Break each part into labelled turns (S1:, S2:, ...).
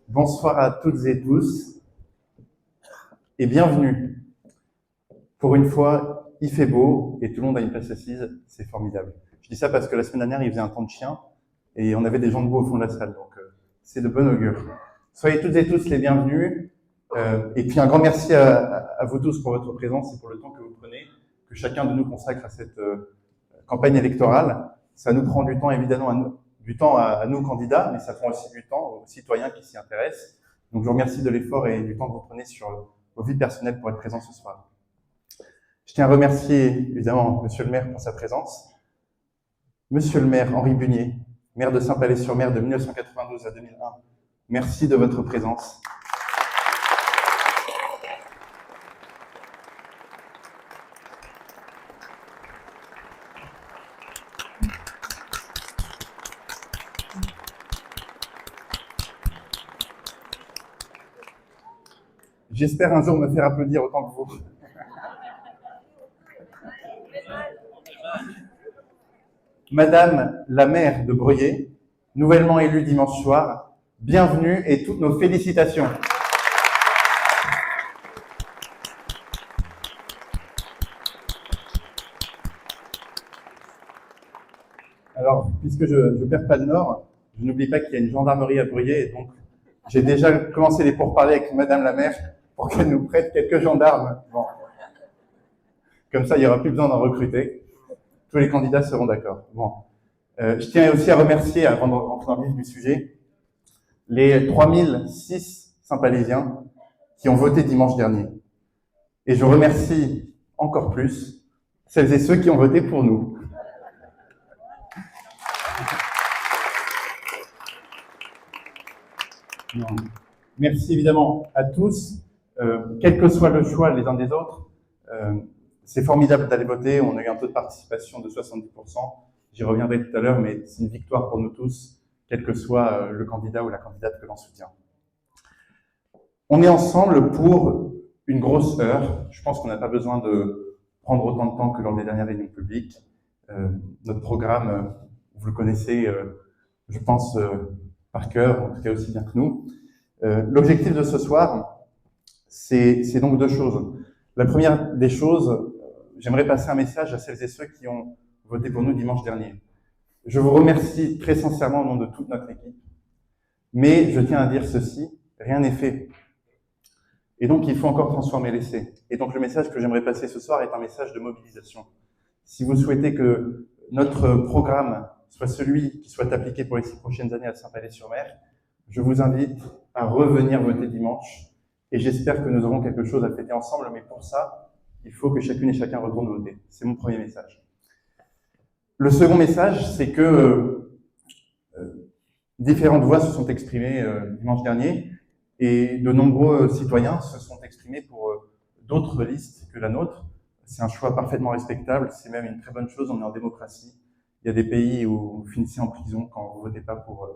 S1: Bonsoir à toutes et tous et bienvenue. Pour une fois, il fait beau et tout le monde a une place assise, c'est formidable. Je dis ça parce que la semaine dernière, il faisait un temps de chien et on avait des gens debout au fond de la salle, donc c'est de bon augure. Soyez toutes et tous les bienvenus et puis un grand merci à vous tous pour votre présence et pour le temps que vous prenez, que chacun de nous consacre à cette campagne électorale. Ça nous prend du temps évidemment à nous candidats, mais ça prend aussi du temps aux citoyens qui s'y intéressent. Donc je vous remercie de l'effort et du temps que vous prenez sur vos vies personnelles pour être présents ce soir. Je tiens à remercier évidemment Monsieur le maire pour sa présence. Monsieur le maire Henri Bunier, maire de Saint-Palais-sur-Mer de 1992 à 2001, merci de votre présence. J'espère un jour me faire applaudir autant que vous. Madame la maire de Breuillé, nouvellement élue dimanche soir, bienvenue et toutes nos félicitations. Alors, puisque je ne perds pas le nord, je n'oublie pas qu'il y a une gendarmerie à Breuillé, et donc j'ai déjà commencé les pourparlers avec Madame la maire pour qu'elle nous prête quelques gendarmes. Bon. Comme ça, il n'y aura plus besoin d'en recruter. Tous les candidats seront d'accord. Bon. Je tiens aussi à remercier, avant de rentrer dans le vif du sujet, les 3006 Saint-Palaisiens qui ont voté dimanche dernier. Et je remercie encore plus celles et ceux qui ont voté pour nous. Non. Merci évidemment à tous, quel que soit le choix les uns des autres. C'est formidable d'aller voter, on a eu un taux de participation de 70%, j'y reviendrai tout à l'heure, mais c'est une victoire pour nous tous, quel que soit le candidat ou la candidate que l'on soutient. On est ensemble pour une grosse heure, je pense qu'on n'a pas besoin de prendre autant de temps que lors des dernières réunions publiques. Notre programme, vous le connaissez, je pense, par cœur, en tout cas aussi bien que nous. L'objectif de ce soir, c'est donc deux choses. La première des choses, j'aimerais passer un message à celles et ceux qui ont voté pour nous dimanche dernier. Je vous remercie très sincèrement au nom de toute notre équipe, mais je tiens à dire ceci, rien n'est fait. Et donc, il faut encore transformer l'essai. Et donc, le message que j'aimerais passer ce soir est un message de mobilisation. Si vous souhaitez que notre programme soit celui qui soit appliqué pour les 6 prochaines années à Saint-Palais-sur-Mer, je vous invite à revenir voter dimanche. Et j'espère que nous aurons quelque chose à fêter ensemble, mais pour ça, il faut que chacune et chacun retourne voter. C'est mon premier message. Le second message, c'est que différentes voix se sont exprimées dimanche dernier, et de nombreux citoyens se sont exprimés pour d'autres listes que la nôtre. C'est un choix parfaitement respectable, c'est même une très bonne chose, on est en démocratie. Il y a des pays où vous finissez en prison quand vous ne votez pas pour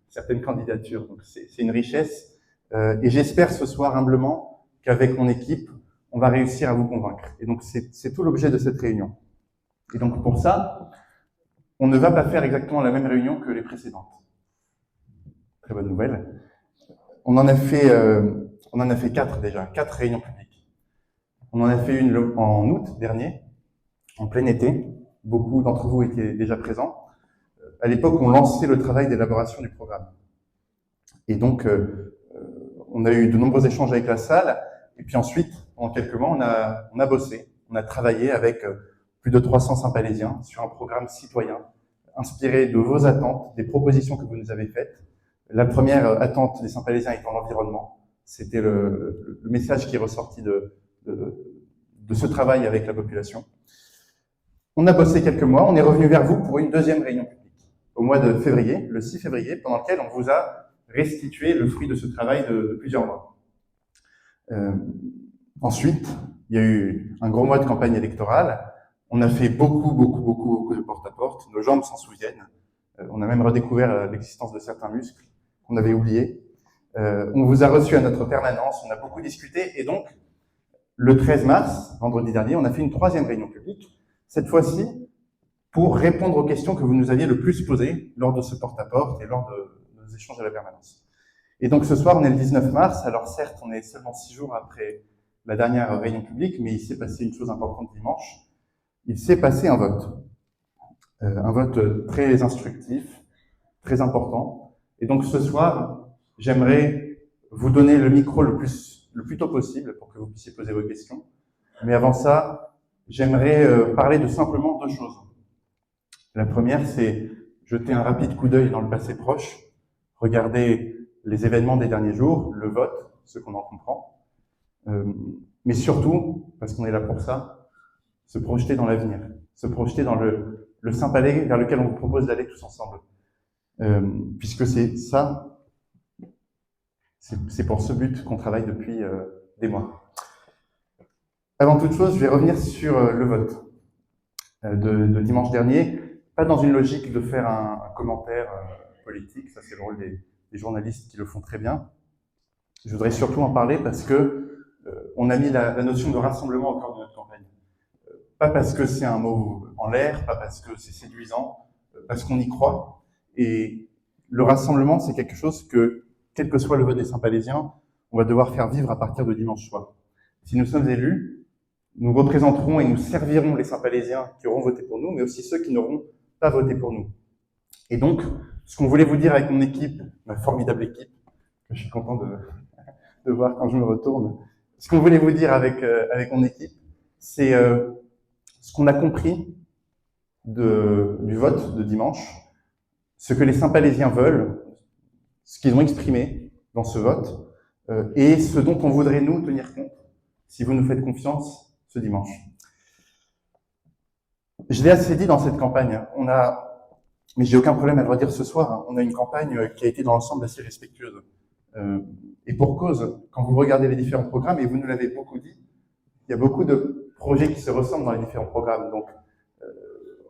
S1: certaines candidatures, donc c'est une richesse. Et j'espère ce soir humblement qu'avec mon équipe, on va réussir à vous convaincre. Et donc c'est tout l'objet de cette réunion. Et donc pour ça, on ne va pas faire exactement la même réunion que les précédentes. Très bonne nouvelle. On en a fait 4 déjà, 4 réunions publiques. On en a fait une en août dernier, en plein été. Beaucoup d'entre vous étaient déjà présents. À l'époque, on lançait le travail d'élaboration du programme. Et donc, on a eu de nombreux échanges avec la salle. Et puis ensuite, en quelques mois, on a bossé. On a travaillé avec plus de 300 Saint-Palaisiens sur un programme citoyen inspiré de vos attentes, des propositions que vous nous avez faites. La première attente des Saint-Palaisiens étant l'environnement. C'était le message qui est ressorti de ce travail avec la population. On a bossé quelques mois, on est revenu vers vous pour une deuxième réunion publique, au mois de février, le 6 février, pendant lequel on vous a restitué le fruit de ce travail de plusieurs mois. Ensuite, il y a eu un gros mois de campagne électorale. On a fait beaucoup de porte-à-porte. Nos jambes s'en souviennent. On a même redécouvert l'existence de certains muscles qu'on avait oubliés. On vous a reçu à notre permanence, on a beaucoup discuté. Et donc, le 13 mars, vendredi dernier, on a fait une 3e réunion publique, cette fois-ci pour répondre aux questions que vous nous aviez le plus posées lors de ce porte-à-porte et lors de nos échanges à la permanence. Et donc ce soir, on est le 19 mars, alors certes, on est seulement 6 jours après la dernière réunion publique, mais il s'est passé une chose importante dimanche. Il s'est passé un vote très instructif, très important. Et donc ce soir, j'aimerais vous donner le micro le plus tôt possible pour que vous puissiez poser vos questions. Mais avant ça, j'aimerais parler de simplement 2 choses. La première, c'est jeter un rapide coup d'œil dans le passé proche, regarder les événements des derniers jours, le vote, ce qu'on en comprend, mais surtout, parce qu'on est là pour ça, se projeter dans l'avenir, se projeter dans le Saint Palais vers lequel on vous propose d'aller tous ensemble. Puisque c'est ça, c'est pour ce but qu'on travaille depuis des mois. Avant toute chose, je vais revenir sur le vote de dimanche dernier, pas dans une logique de faire un commentaire politique, ça c'est le rôle des journalistes qui le font très bien. Je voudrais surtout en parler parce que on a mis la notion de rassemblement au cœur de notre campagne. Pas parce que c'est un mot en l'air, pas parce que c'est séduisant, parce qu'on y croit. Et le rassemblement, c'est quelque chose que, quel que soit le vote des Saint-Palésiens, on va devoir faire vivre à partir de dimanche soir. Si nous sommes élus, nous représenterons et nous servirons les Saint-Palésiens qui auront voté pour nous, mais aussi ceux qui n'auront pas voté pour nous. Et donc, ce qu'on voulait vous dire avec mon équipe, ma formidable équipe, que je suis content de voir quand je me retourne, ce qu'on voulait vous dire avec mon équipe, c'est ce qu'on a compris du vote de dimanche, ce que les Saint-Palésiens veulent, ce qu'ils ont exprimé dans ce vote, et ce dont on voudrait nous tenir compte, si vous nous faites confiance ce dimanche. Je l'ai assez dit dans cette campagne, mais j'ai aucun problème à le redire ce soir, on a une campagne qui a été dans l'ensemble assez respectueuse. Et pour cause, quand vous regardez les différents programmes, et vous nous l'avez beaucoup dit, il y a beaucoup de projets qui se ressemblent dans les différents programmes. Donc,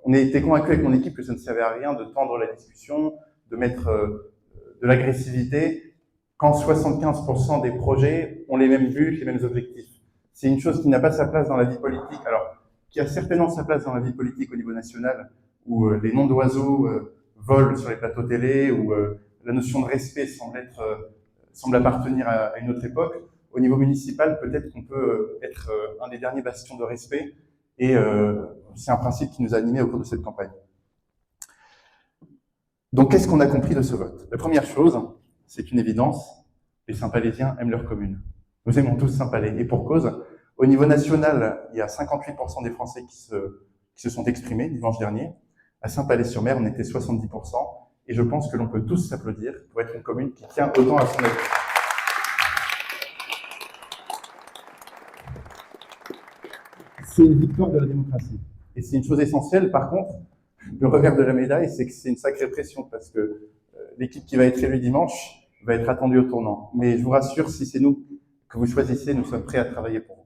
S1: on a été convaincus avec mon équipe que ça ne servait à rien de tendre la discussion, de mettre de l'agressivité, quand 75% des projets ont les mêmes buts, les mêmes objectifs. C'est une chose qui n'a pas sa place dans la vie politique, alors qui a certainement sa place dans la vie politique au niveau national, où les noms d'oiseaux volent sur les plateaux télé, où la notion de respect semble appartenir à une autre époque. Au niveau municipal, peut-être qu'on peut être un des derniers bastions de respect, et c'est un principe qui nous a animés au cours de cette campagne. Donc, qu'est-ce qu'on a compris de ce vote? La première chose, c'est une évidence, les Saint-Palésiens aiment leur commune. Nous aimons tous Saint-Palais, et pour cause, au niveau national, il y a 58% des Français qui se sont exprimés dimanche dernier. À Saint-Palais-sur-Mer, on était 70%, et je pense que l'on peut tous s'applaudir pour être une commune qui tient autant à son avis. C'est une victoire de la démocratie. Et c'est une chose essentielle. Par contre, le revers de la médaille, c'est que c'est une sacrée pression parce que l'équipe qui va être élue dimanche va être attendue au tournant. Mais je vous rassure, si c'est nous que vous choisissez, nous sommes prêts à travailler pour vous.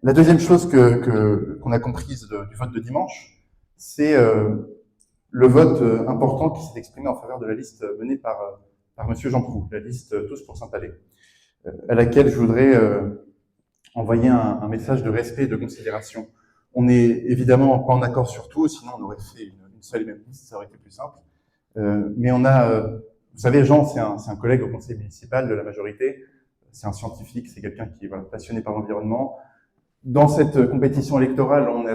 S1: La deuxième chose qu'on a comprise du vote de dimanche, c'est le vote important qui s'est exprimé en faveur de la liste menée par Monsieur Jean Proulx, la liste Tous pour Saint-Palais, à laquelle je voudrais envoyer un message de respect et de considération. On n'est évidemment pas en accord sur tout, sinon on aurait fait une seule et même liste, ça aurait été plus simple. Mais on a, vous savez, Jean, c'est un collègue au conseil municipal de la majorité, c'est un scientifique, c'est quelqu'un qui est passionné par l'environnement. Dans cette compétition électorale, on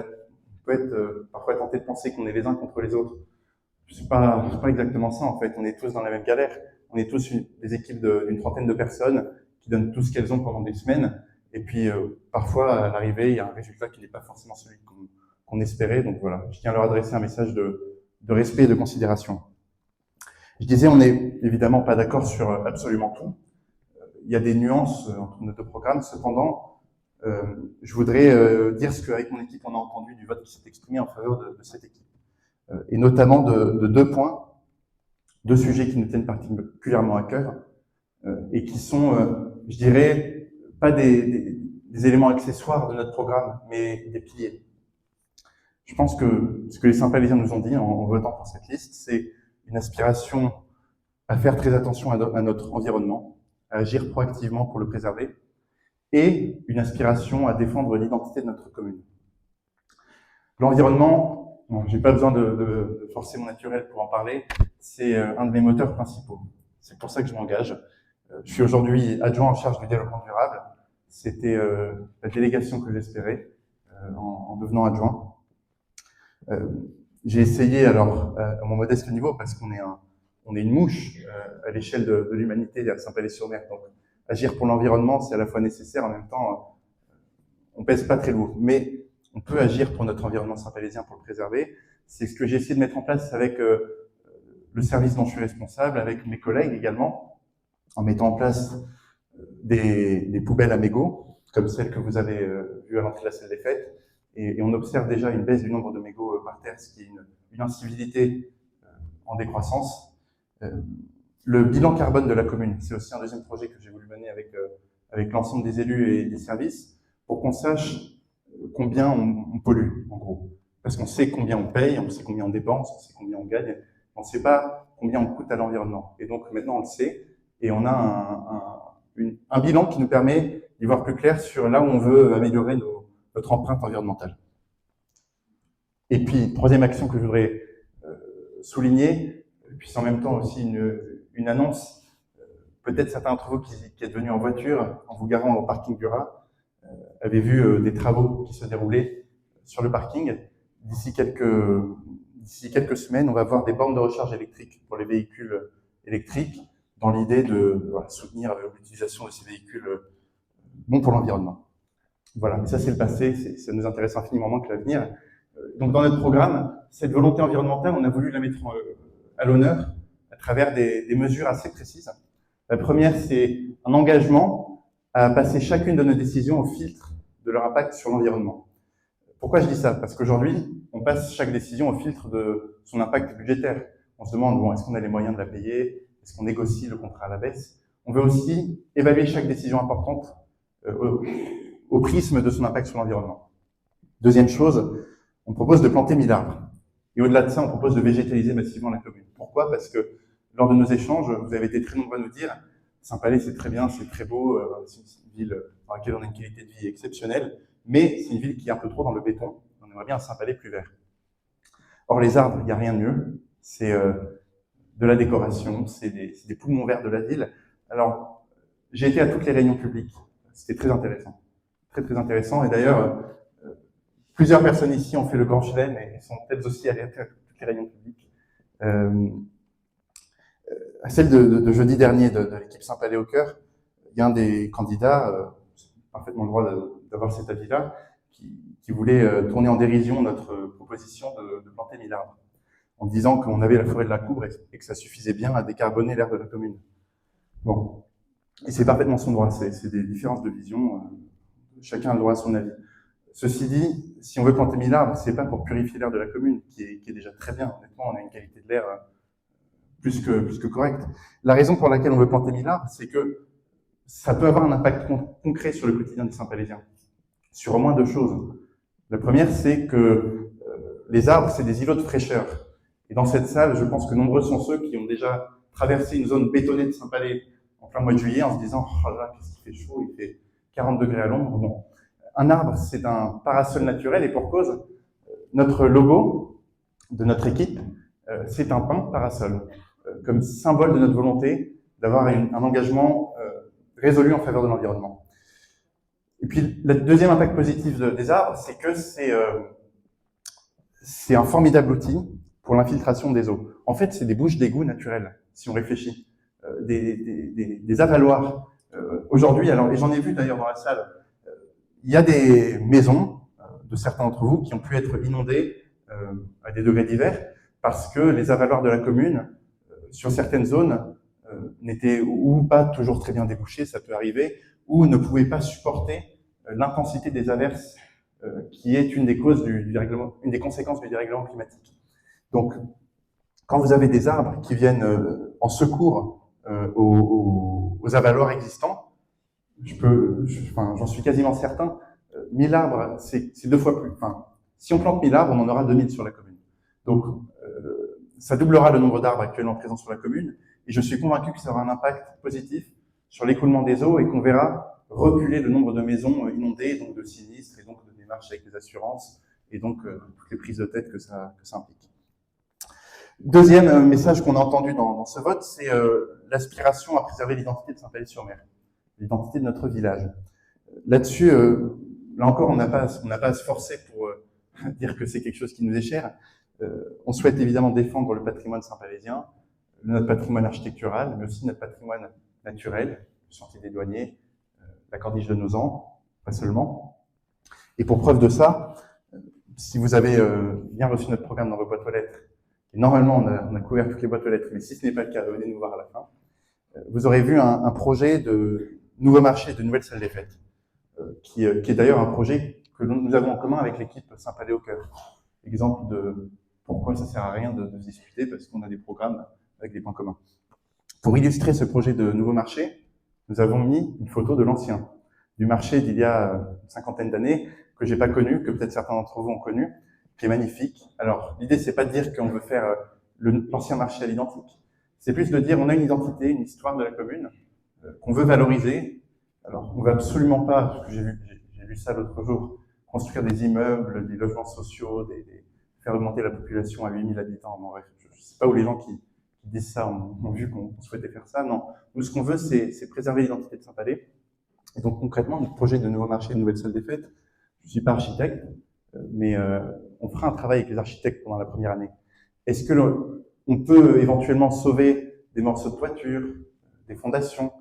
S1: peut être parfois tenté de penser qu'on est les uns contre les autres. C'est pas exactement ça, en fait. On est tous dans la même galère. On est tous des équipes d'une trentaine de personnes qui donnent tout ce qu'elles ont pendant des semaines. Et puis, parfois, à l'arrivée, il y a un résultat qui n'est pas forcément celui qu'on espérait. Donc voilà, je tiens à leur adresser un message de respect et de considération. Je disais, on n'est évidemment pas d'accord sur absolument tout. Il y a des nuances entre nos deux programmes. Cependant, je voudrais dire ce qu'avec mon équipe, on a entendu du vote qui s'est exprimé en faveur de cette équipe. Et notamment de 2 points, 2 sujets qui nous tiennent particulièrement à cœur et qui sont, je dirais, pas des éléments accessoires de notre programme, mais des piliers. Je pense que ce que les Saint-Palésiens nous ont dit en votant pour cette liste, c'est une aspiration à faire très attention à notre environnement, à agir proactivement pour le préserver, et une aspiration à défendre l'identité de notre commune. L'environnement, bon, j'ai pas besoin de forcer mon naturel pour en parler, c'est un de mes moteurs principaux. C'est pour ça que je m'engage. Je suis aujourd'hui adjoint en charge du développement durable. C'était la délégation que j'espérais en devenant adjoint. J'ai essayé, alors, à mon modeste niveau, parce qu'on est une mouche à l'échelle de l'humanité à Saint-Palais-sur-Mer. Donc, agir pour l'environnement, c'est à la fois nécessaire, en même temps, on pèse pas très lourd. Mais on peut agir pour notre environnement saint-palaisien pour le préserver. C'est ce que j'ai essayé de mettre en place avec le service dont je suis responsable, avec mes collègues également, en mettant en place des poubelles à mégots, comme celles que vous avez vues à l'entrée de la salle des fêtes. Et on observe déjà une baisse du nombre de mégots par terre, ce qui est une incivilité en décroissance. Le bilan carbone de la commune, c'est aussi un deuxième projet que j'ai voulu mener avec l'ensemble des élus et des services, pour qu'on sache combien on pollue, en gros. Parce qu'on sait combien on paye, on sait combien on dépense, on sait combien on gagne, on ne sait pas combien on coûte à l'environnement. Et donc maintenant on le sait, et on a un bilan qui nous permet d'y voir plus clair sur là où on veut améliorer notre empreinte environnementale. Et puis, troisième action que je voudrais souligner, puis c'est en même temps aussi une annonce, peut-être certains d'entre vous qui êtes venus en voiture, en vous garant au parking du Raz, avaient vu des travaux qui se déroulaient sur le parking. D'ici quelques semaines, on va voir des bornes de recharge électrique pour les véhicules électriques, dans l'idée de soutenir l'utilisation de ces véhicules bons pour l'environnement. Voilà, mais ça c'est le passé, ça nous intéresse infiniment moins que l'avenir. Donc dans notre programme, cette volonté environnementale, on a voulu la mettre à l'honneur à travers des mesures assez précises. La première, c'est un engagement à passer chacune de nos décisions au filtre de leur impact sur l'environnement. Pourquoi je dis ça? Parce qu'aujourd'hui, on passe chaque décision au filtre de son impact budgétaire. On se demande, bon, est-ce qu'on a les moyens de la payer? Est-ce qu'on négocie le contrat à la baisse? On veut aussi évaluer chaque décision importante au prisme de son impact sur l'environnement. Deuxième chose, on propose de planter 1000 arbres. Et au-delà de ça, on propose de végétaliser massivement la commune. Pourquoi? Parce que lors de nos échanges, vous avez été très nombreux à nous dire Saint-Palais, c'est très bien, c'est très beau, c'est une ville dans laquelle on a une qualité de vie exceptionnelle, mais c'est une ville qui est un peu trop dans le béton. On aimerait bien un Saint-Palais plus vert. Or, les arbres, il n'y a rien de mieux. C'est de la décoration, c'est des poumons verts de la ville. Alors, j'ai été à toutes les réunions publiques. C'était très intéressant. Très, très intéressant. Et d'ailleurs, plusieurs personnes ici ont fait le grand chelem et sont peut-être aussi allées à toutes les réunions publiques. À celle de jeudi dernier de l'équipe Saint-Palais au cœur, il y a un des candidats, parfaitement le droit d'avoir cet avis-là, qui voulait tourner en dérision notre proposition de planter 1000 arbres, en disant qu'on avait la forêt de la Cour et que ça suffisait bien à décarboner l'air de la commune. Bon, et c'est parfaitement son droit, c'est des différences de vision, chacun a le droit à son avis. Ceci dit, si on veut planter 1000 arbres, c'est pas pour purifier l'air de la commune, qui est déjà très bien. Honnêtement, on a une qualité de l'air plus que correcte. La raison pour laquelle on veut planter 1000 arbres, c'est que ça peut avoir un impact concret sur le quotidien des Saint-Palaisiens, sur au moins deux choses. La première, c'est que les arbres, c'est des îlots de fraîcheur. Et dans cette salle, je pense que nombreux sont ceux qui ont déjà traversé une zone bétonnée de Saint-Palais en plein mois de juillet en se disant « Oh là, qu'est-ce qu'il fait chaud, il fait 40 degrés à l'ombre. » Bon. Un arbre, c'est un parasol naturel et pour cause, notre logo de notre équipe, c'est un pin parasol, comme symbole de notre volonté d'avoir un engagement résolu en faveur de l'environnement. Et puis, le deuxième impact positif des arbres, c'est que c'est un formidable outil pour l'infiltration des eaux. En fait, c'est des bouches d'égout naturelles, si on réfléchit, des avaloirs. Aujourd'hui, alors, et j'en ai vu d'ailleurs dans la salle, il y a des maisons de certains d'entre vous qui ont pu être inondées à des degrés divers parce que les avaloirs de la commune, sur certaines zones, n'étaient ou pas toujours très bien débouchés, ça peut arriver, ou ne pouvaient pas supporter l'intensité des averses qui est une des causes une des conséquences du dérèglement climatique. Donc, quand vous avez des arbres qui viennent en secours aux avaloirs existants, j'en suis quasiment certain, 1000 arbres, c'est 2 fois plus. Enfin, si on plante 1000 arbres, on en aura 2000 sur la commune. Donc, ça doublera le nombre d'arbres actuellement présents sur la commune, et je suis convaincu que ça aura un impact positif sur l'écoulement des eaux et qu'on verra reculer le nombre de maisons inondées, donc de sinistres, et donc de démarches avec les assurances, et donc toutes les prises de tête que ça implique. Deuxième message qu'on a entendu dans ce vote, c'est l'aspiration à préserver l'identité de Saint-Palais-sur-Mer, l'identité de notre village. Là-dessus, là encore, on n'a pas à se forcer pour dire que c'est quelque chose qui nous est cher. On souhaite évidemment défendre le patrimoine saint-palaisien, notre patrimoine architectural, mais aussi notre patrimoine naturel, le sentier des douaniers, la corniche de Nozan, pas seulement. Et pour preuve de ça, si vous avez bien reçu notre programme dans vos boîtes aux lettres, et normalement on a couvert toutes les boîtes aux lettres, mais si ce n'est pas le cas, venez nous voir à la fin, vous aurez vu un projet de nouveau marché, de nouvelle salle des fêtes, qui est d'ailleurs un projet que nous avons en commun avec l'équipe Saint-Palais au cœur. Exemple de pourquoi ça sert à rien de se disputer, parce qu'on a des programmes avec des points communs. Pour illustrer ce projet de nouveau marché, nous avons mis une photo de l'ancien, du marché d'il y a une cinquantaine d'années, que j'ai pas connu, que peut-être certains d'entre vous ont connu, qui est magnifique. Alors, l'idée, c'est pas de dire qu'on veut faire l'ancien marché à l'identique. C'est plus de dire on a une identité, une histoire de la commune, qu'on veut valoriser. Alors, on veut absolument pas, parce que j'ai vu ça l'autre jour, construire des immeubles, des logements sociaux, faire augmenter la population à 8000 habitants. Bon, bref, je ne sais pas où les gens qui disent ça ont vu qu'on souhaitait faire ça. Non, nous, ce qu'on veut, c'est préserver l'identité de Saint-Palais. Et donc, concrètement, notre projet de nouveau marché, de nouvelle salle des fêtes, je ne suis pas architecte, mais on fera un travail avec les architectes pendant la première année. Est-ce que on peut éventuellement sauver des morceaux de toiture, des fondations,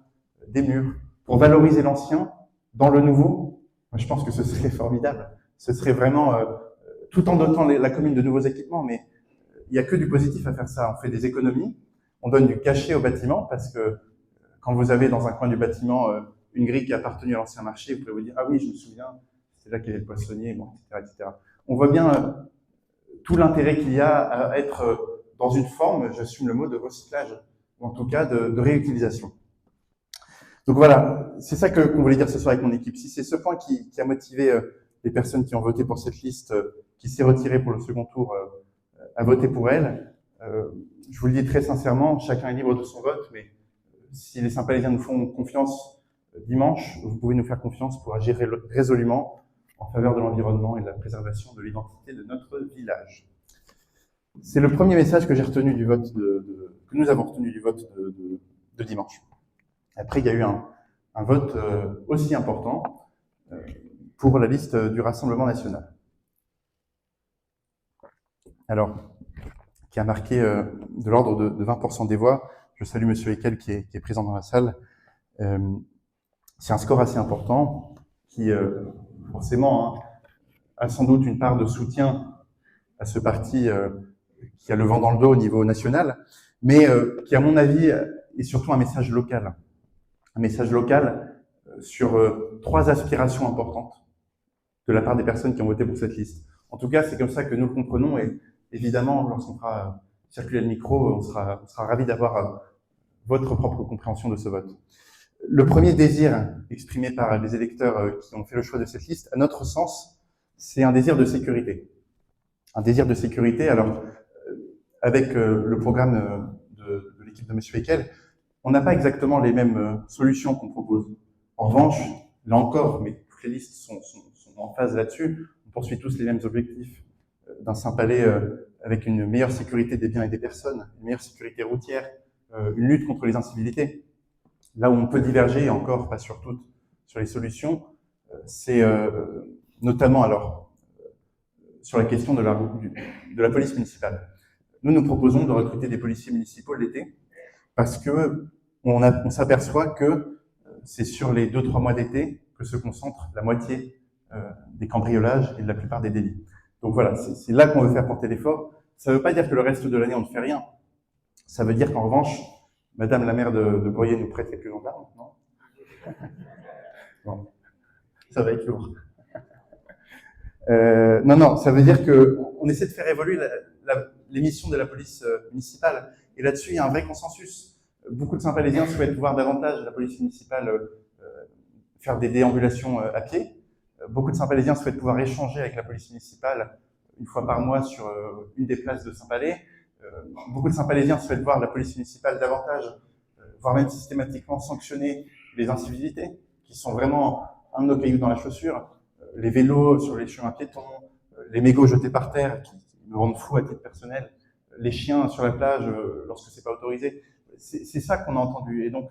S1: des murs, pour valoriser l'ancien dans le nouveau? Moi, je pense que ce serait formidable. Ce serait vraiment, tout en dotant la commune de nouveaux équipements, mais il n'y a que du positif à faire ça. On fait des économies, on donne du cachet au bâtiment, parce que quand vous avez dans un coin du bâtiment une grille qui a appartenu à l'ancien marché, vous pouvez vous dire « Ah oui, je me souviens, c'est là qu'il y avait le poissonnier, bon, etc. etc. » On voit bien tout l'intérêt qu'il y a à être dans une forme, j'assume le mot, de recyclage, ou en tout cas de réutilisation. Donc voilà, c'est ça qu'on voulait dire ce soir avec mon équipe. Si c'est ce point qui a motivé les personnes qui ont voté pour cette liste, qui s'est retirée pour le second tour, à voter pour elle, je vous le dis très sincèrement, chacun est libre de son vote, mais si les Saint-Palaisiens nous font confiance dimanche, vous pouvez nous faire confiance pour agir résolument en faveur de l'environnement et de la préservation de l'identité de notre village. C'est le premier message que j'ai retenu du vote que nous avons retenu du vote de dimanche. Après, il y a eu un vote aussi important pour la liste du Rassemblement national. Alors, qui a marqué de l'ordre de 20% des voix. Je salue M. Ekel qui est présent dans la salle. C'est un score assez important qui, forcément, a sans doute une part de soutien à ce parti qui a le vent dans le dos au niveau national, mais qui, à mon avis, est surtout un message local. Un message local sur 3 aspirations importantes de la part des personnes qui ont voté pour cette liste. En tout cas, c'est comme ça que nous le comprenons, et évidemment, lorsqu'on fera circuler le micro, on sera ravis d'avoir votre propre compréhension de ce vote. Le premier désir exprimé par les électeurs qui ont fait le choix de cette liste, à notre sens, c'est un désir de sécurité. Un désir de sécurité, alors, avec le programme de l'équipe de M. Ekel, on n'a pas exactement les mêmes solutions qu'on propose. En revanche, là encore, mais toutes les listes sont en phase là-dessus, on poursuit tous les mêmes objectifs d'un Saint-Palais avec une meilleure sécurité des biens et des personnes, une meilleure sécurité routière, une lutte contre les incivilités. Là où on peut diverger, et encore pas sur toutes, sur les solutions, c'est notamment alors sur la question de la police municipale. Nous proposons de recruter des policiers municipaux l'été parce que on s'aperçoit que c'est sur les 2-3 mois d'été que se concentre la moitié des cambriolages et de la plupart des délits. Donc voilà, c'est là qu'on veut faire porter l'effort. Ça ne veut pas dire que le reste de l'année on ne fait rien. Ça veut dire qu'en revanche, Madame la maire de Bruyères nous prête quelques gendarmes, non? Bon, ça va être lourd. Non, ça veut dire qu'on essaie de faire évoluer les missions de la police municipale. Et là-dessus, il y a un vrai consensus. Beaucoup de Saint-Palaisiens souhaitent voir davantage la police municipale faire des déambulations à pied. Beaucoup de Saint-Palaisiens souhaitent pouvoir échanger avec la police municipale une fois par mois sur une des places de Saint-Palais. Beaucoup de Saint-Palaisiens souhaitent voir la police municipale davantage, voire même systématiquement sanctionner les incivilités, qui sont vraiment un de nos cailloux dans la chaussure. Les vélos sur les chemins piétons, les mégots jetés par terre, qui me rendent fou à titre personnel, les chiens sur la plage lorsque c'est pas autorisé. C'est ça qu'on a entendu. Et donc,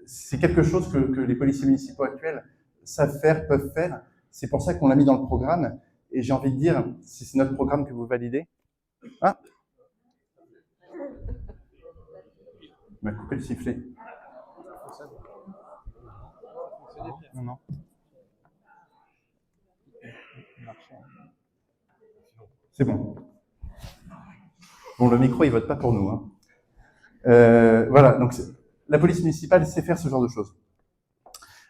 S1: c'est quelque chose que les policiers municipaux actuels savent faire, peuvent faire. C'est pour ça qu'on l'a mis dans le programme. Et j'ai envie de dire, si c'est notre programme que vous validez... Ah, il m'a coupé le sifflet. Non, non. C'est bon. Bon, le micro, il vote pas pour nous. Hein. Voilà, donc la police municipale sait faire ce genre de choses.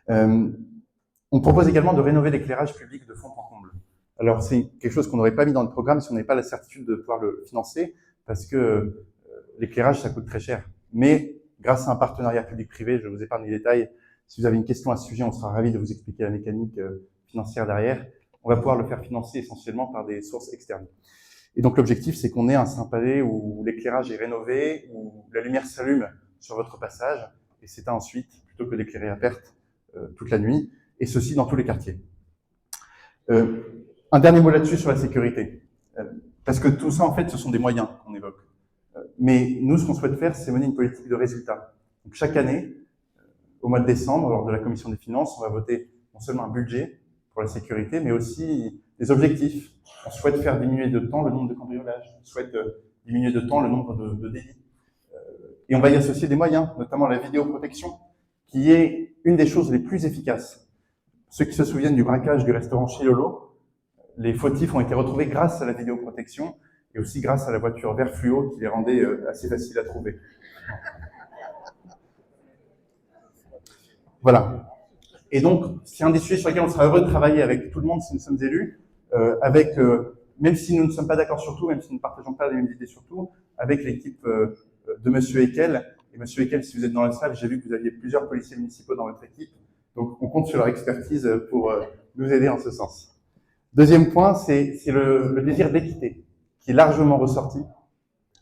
S1: On propose également de rénover l'éclairage public de fond en comble. Alors, c'est quelque chose qu'on n'aurait pas mis dans le programme si on n'avait pas la certitude de pouvoir le financer, parce que l'éclairage, ça coûte très cher. Mais grâce à un partenariat public-privé, je vous épargne les détails, si vous avez une question à ce sujet, on sera ravis de vous expliquer la mécanique financière derrière. On va pouvoir le faire financer essentiellement par des sources externes. Et donc l'objectif, c'est qu'on ait un Saint-Palais où l'éclairage est rénové, où la lumière s'allume sur votre passage, et s'éteint ensuite, plutôt que d'éclairer à perte toute la nuit, et ceci dans tous les quartiers. Un dernier mot là-dessus sur la sécurité, parce que tout ça, en fait, ce sont des moyens qu'on évoque. Mais nous, ce qu'on souhaite faire, c'est mener une politique de résultat. Donc chaque année, au mois de décembre, lors de la commission des finances, on va voter non seulement un budget pour la sécurité, mais aussi des objectifs. On souhaite faire diminuer de temps le nombre de cambriolages, on souhaite diminuer de temps le nombre de délits. Et on va y associer des moyens, notamment la vidéoprotection, qui est une des choses les plus efficaces. Ceux qui se souviennent du braquage du restaurant chez Lolo, les fautifs ont été retrouvés grâce à la vidéoprotection et aussi grâce à la voiture vert fluo qui les rendait assez faciles à trouver. Voilà. Et donc, c'est un des sujets sur lesquels on sera heureux de travailler avec tout le monde si nous sommes élus, même si nous ne sommes pas d'accord sur tout, même si nous ne partageons pas les mêmes idées sur tout, avec l'équipe de Monsieur Ekel. Et Monsieur Ekel, si vous êtes dans la salle, j'ai vu que vous aviez plusieurs policiers municipaux dans votre équipe, donc on compte sur leur expertise pour nous aider en ce sens. Deuxième point, c'est le désir d'équité, qui est largement ressorti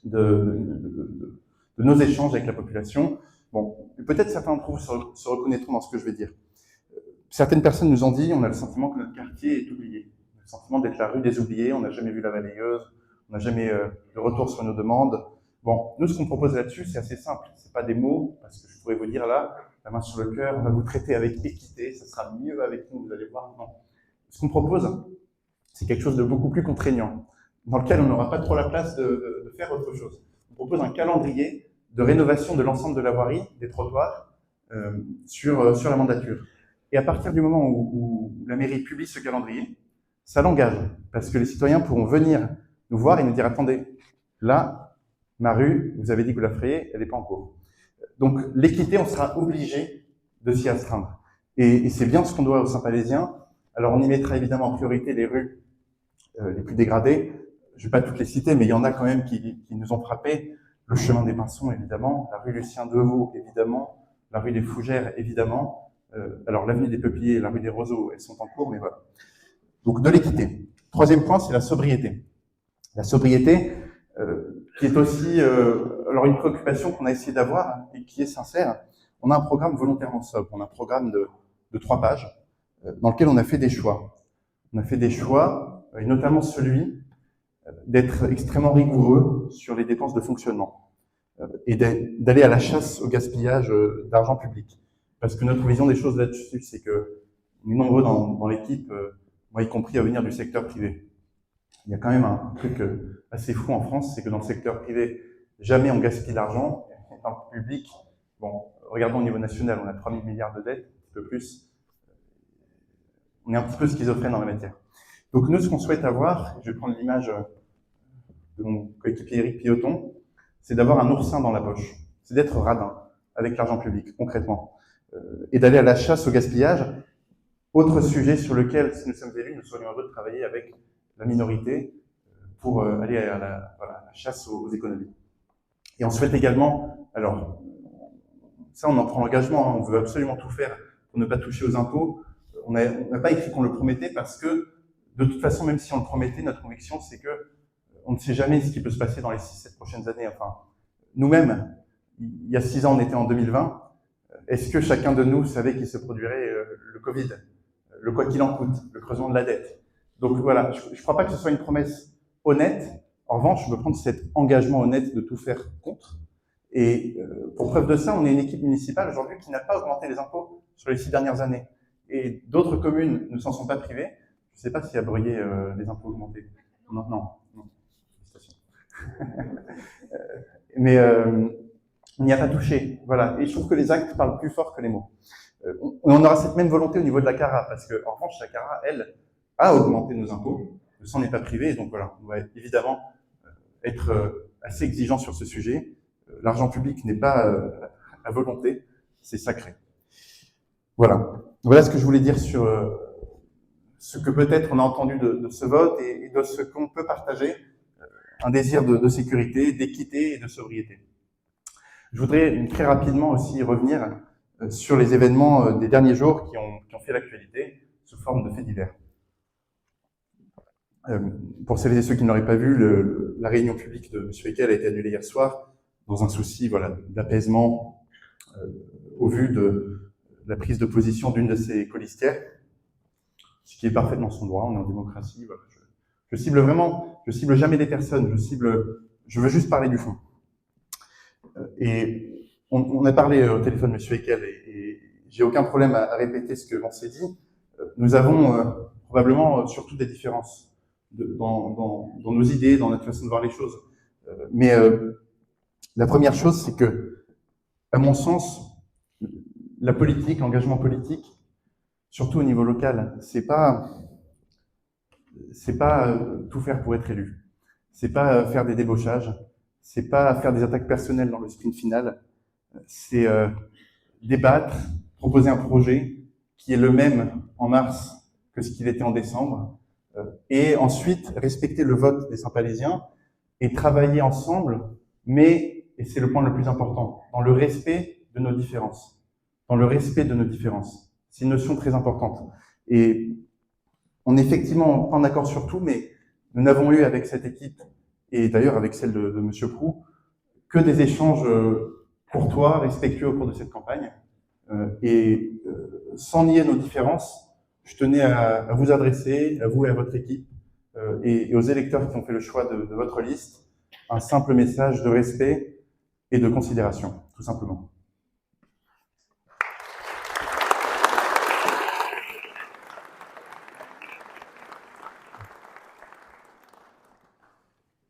S1: de nos échanges avec la population. Bon, peut-être certains d'entre vous se reconnaîtront dans ce que je vais dire. Certaines personnes nous ont dit, on a le sentiment que notre quartier est oublié. On a le sentiment d'être la rue des oubliés, on n'a jamais vu la balayeuse, on n'a jamais de retour sur nos demandes. Bon, nous, ce qu'on propose là-dessus, c'est assez simple. C'est pas des mots, parce que je pourrais vous dire là, la main sur le cœur, on va vous traiter avec équité, ça sera mieux avec nous, vous allez voir. Non. Ce qu'on propose, c'est quelque chose de beaucoup plus contraignant, dans lequel on n'aura pas trop la place de faire autre chose. On propose un calendrier de rénovation de l'ensemble de la voirie, des trottoirs, sur la mandature. Et à partir du moment où la mairie publie ce calendrier, ça l'engage, parce que les citoyens pourront venir nous voir et nous dire « Attendez, là, ma rue, vous avez dit que vous la feriez, elle n'est pas en cours. » Donc l'équité, on sera obligé de s'y astreindre. Et c'est bien ce qu'on doit aux Saint-Palaisiens. Alors on y mettra évidemment en priorité les rues les plus dégradées. Je ne vais pas toutes les citer, mais il y en a quand même qui nous ont frappés. Le chemin des Pinsons, évidemment, la rue Lucien Deveau, évidemment, la rue des Fougères, évidemment. Alors l'avenue des Peupliers et la rue des Roseaux, elles sont en cours, mais voilà. Donc de l'équité. Troisième point, c'est la sobriété. La sobriété, qui est aussi alors une préoccupation qu'on a essayé d'avoir et qui est sincère. On a un programme volontairement sobre, on a un programme de 3 pages dans lequel on a fait des choix. On a fait des choix, et notamment celui d'être extrêmement rigoureux sur les dépenses de fonctionnement et d'aller à la chasse au gaspillage d'argent public. Parce que notre vision des choses là-dessus, c'est que on est nombreux dans l'équipe, moi y compris, à venir du secteur privé. Il y a quand même un truc assez fou en France, c'est que dans le secteur privé, jamais on gaspille l'argent. Dans le public, bon, regardons au niveau national, on a 3 000 milliards de dettes, un petit peu plus. On est un petit peu schizophrène dans la matière. Donc nous, ce qu'on souhaite avoir, je vais prendre l'image de mon coéquipier Éric Pilloton, c'est d'avoir un oursin dans la poche. C'est d'être radin avec l'argent public, concrètement. Et d'aller à la chasse au gaspillage. Autre sujet sur lequel, si nous sommes élus, nous serions heureux de travailler avec la minorité pour aller à la chasse aux économies. Et on souhaite également, alors, ça on en prend l'engagement, hein, on veut absolument tout faire pour ne pas toucher aux impôts. On n'a pas écrit qu'on le promettait parce que, de toute façon, même si on le promettait, notre conviction, c'est que on ne sait jamais ce qui peut se passer dans les 6-7 prochaines années. Enfin, nous-mêmes, il y a 6 ans, on était en 2020. Est-ce que chacun de nous savait qu'il se produirait le Covid, le quoi qu'il en coûte, le creusement de la dette? Donc voilà, je ne crois pas que ce soit une promesse honnête. En revanche, je veux prendre cet engagement honnête de tout faire contre. Et pour preuve de ça, on est une équipe municipale aujourd'hui qui n'a pas augmenté les impôts sur les 6 dernières années. Et d'autres communes ne s'en sont pas privées. Je ne sais pas si à Bruyers, les impôts augmentés. Non. Mais on n'y a pas touché. Voilà. Et je trouve que les actes parlent plus fort que les mots. On aura cette même volonté au niveau de la CARA, parce qu'en revanche, la CARA, elle, a augmenté nos impôts, ne s'en est pas privée. Donc voilà, on va évidemment être assez exigeant sur ce sujet. L'argent public n'est pas à volonté, c'est sacré. Voilà. Voilà ce que je voulais dire sur ce que peut-être on a entendu de ce vote et de ce qu'on peut partager, un désir de sécurité, d'équité et de sobriété. Je voudrais très rapidement aussi revenir sur les événements des derniers jours qui ont fait l'actualité sous forme de faits divers. Pour celles et ceux qui ne l'auraient pas vu, la réunion publique de M. Eckel a été annulée hier soir dans un souci d'apaisement au vu de la prise de position d'une de ses colistières, ce qui est parfaitement son droit, on est en démocratie. Voilà. Je cible jamais des personnes, je veux juste parler du fond. Et on a parlé au téléphone de M. Eckel et j'ai aucun problème à répéter ce que l'on s'est dit. Nous avons probablement surtout des différences dans nos idées, dans notre façon de voir les choses. Mais la première chose, c'est que, à mon sens, la politique, l'engagement politique, surtout au niveau local, c'est pas tout faire pour être élu. C'est pas faire des débauchages. C'est pas faire des attaques personnelles dans le sprint final. C'est débattre, proposer un projet qui est le même en mars que ce qu'il était en décembre, et ensuite respecter le vote des Saint-Palésiens et travailler ensemble, mais, et c'est le point le plus important, dans le respect de nos différences. Dans le respect de nos différences. C'est une notion très importante. Et on est effectivement pas en accord sur tout, mais nous n'avons eu avec cette équipe, et d'ailleurs avec celle de M. Proulx, que des échanges courtois, respectueux au cours de cette campagne. Sans nier nos différences, je tenais à vous adresser, à vous et à votre équipe, et aux électeurs qui ont fait le choix de votre liste, un simple message de respect et de considération, tout simplement.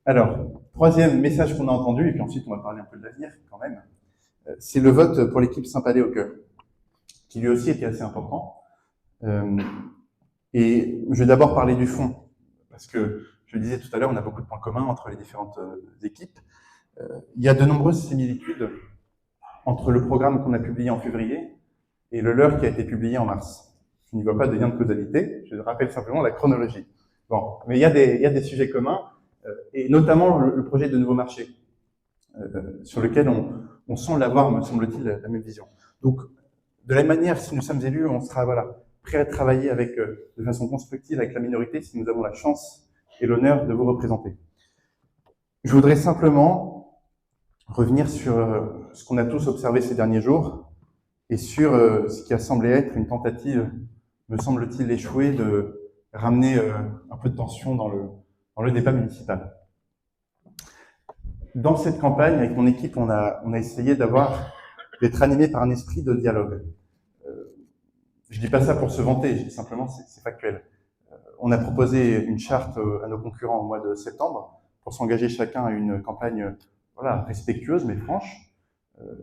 S1: Alors, troisième message qu'on a entendu, et puis ensuite on va parler un peu de l'avenir quand même, c'est le vote pour l'équipe Saint-Palais-Haucqueux, qui lui aussi était assez important. Et je vais d'abord parler du fond, parce que je le disais tout à l'heure, on a beaucoup de points communs entre les différentes équipes. Il y a de nombreuses similitudes entre le programme qu'on a publié en février et le leur qui a été publié en mars. Je n'y vois pas de lien de causalité, je rappelle simplement la chronologie. Bon, mais il y a des sujets communs, et notamment le projet de nouveau marché, sur lequel on semble l'avoir, me semble-t-il, la même vision. Donc, de la même manière, si nous sommes élus, on sera prêt à travailler de façon constructive avec la minorité si nous avons la chance et l'honneur de vous représenter. Je voudrais simplement revenir sur ce qu'on a tous observé ces derniers jours et sur ce qui a semblé être une tentative, me semble-t-il, échouée de ramener un peu de tension dans le débat municipal. Dans cette campagne, avec mon équipe, on a essayé d'être animé par un esprit de dialogue. Je dis pas ça pour se vanter, je dis simplement c'est factuel. On a proposé une charte à nos concurrents au mois de septembre pour s'engager chacun à une campagne respectueuse mais franche.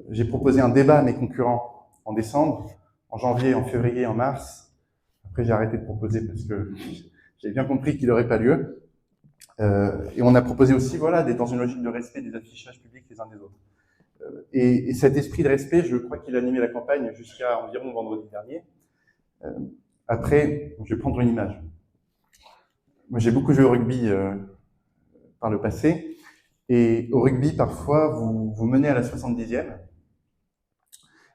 S1: J'ai proposé un débat à mes concurrents en décembre, en janvier, en février, en mars. Après, j'ai arrêté de proposer parce que j'ai bien compris qu'il n'aurait pas lieu. Et on a proposé aussi, dans une logique de respect des affichages publics les uns des autres. Et cet esprit de respect, je crois qu'il a animé la campagne jusqu'à environ vendredi dernier. Après, je vais prendre une image. Moi, j'ai beaucoup joué au rugby par le passé. Et au rugby, parfois, vous menez à la 70e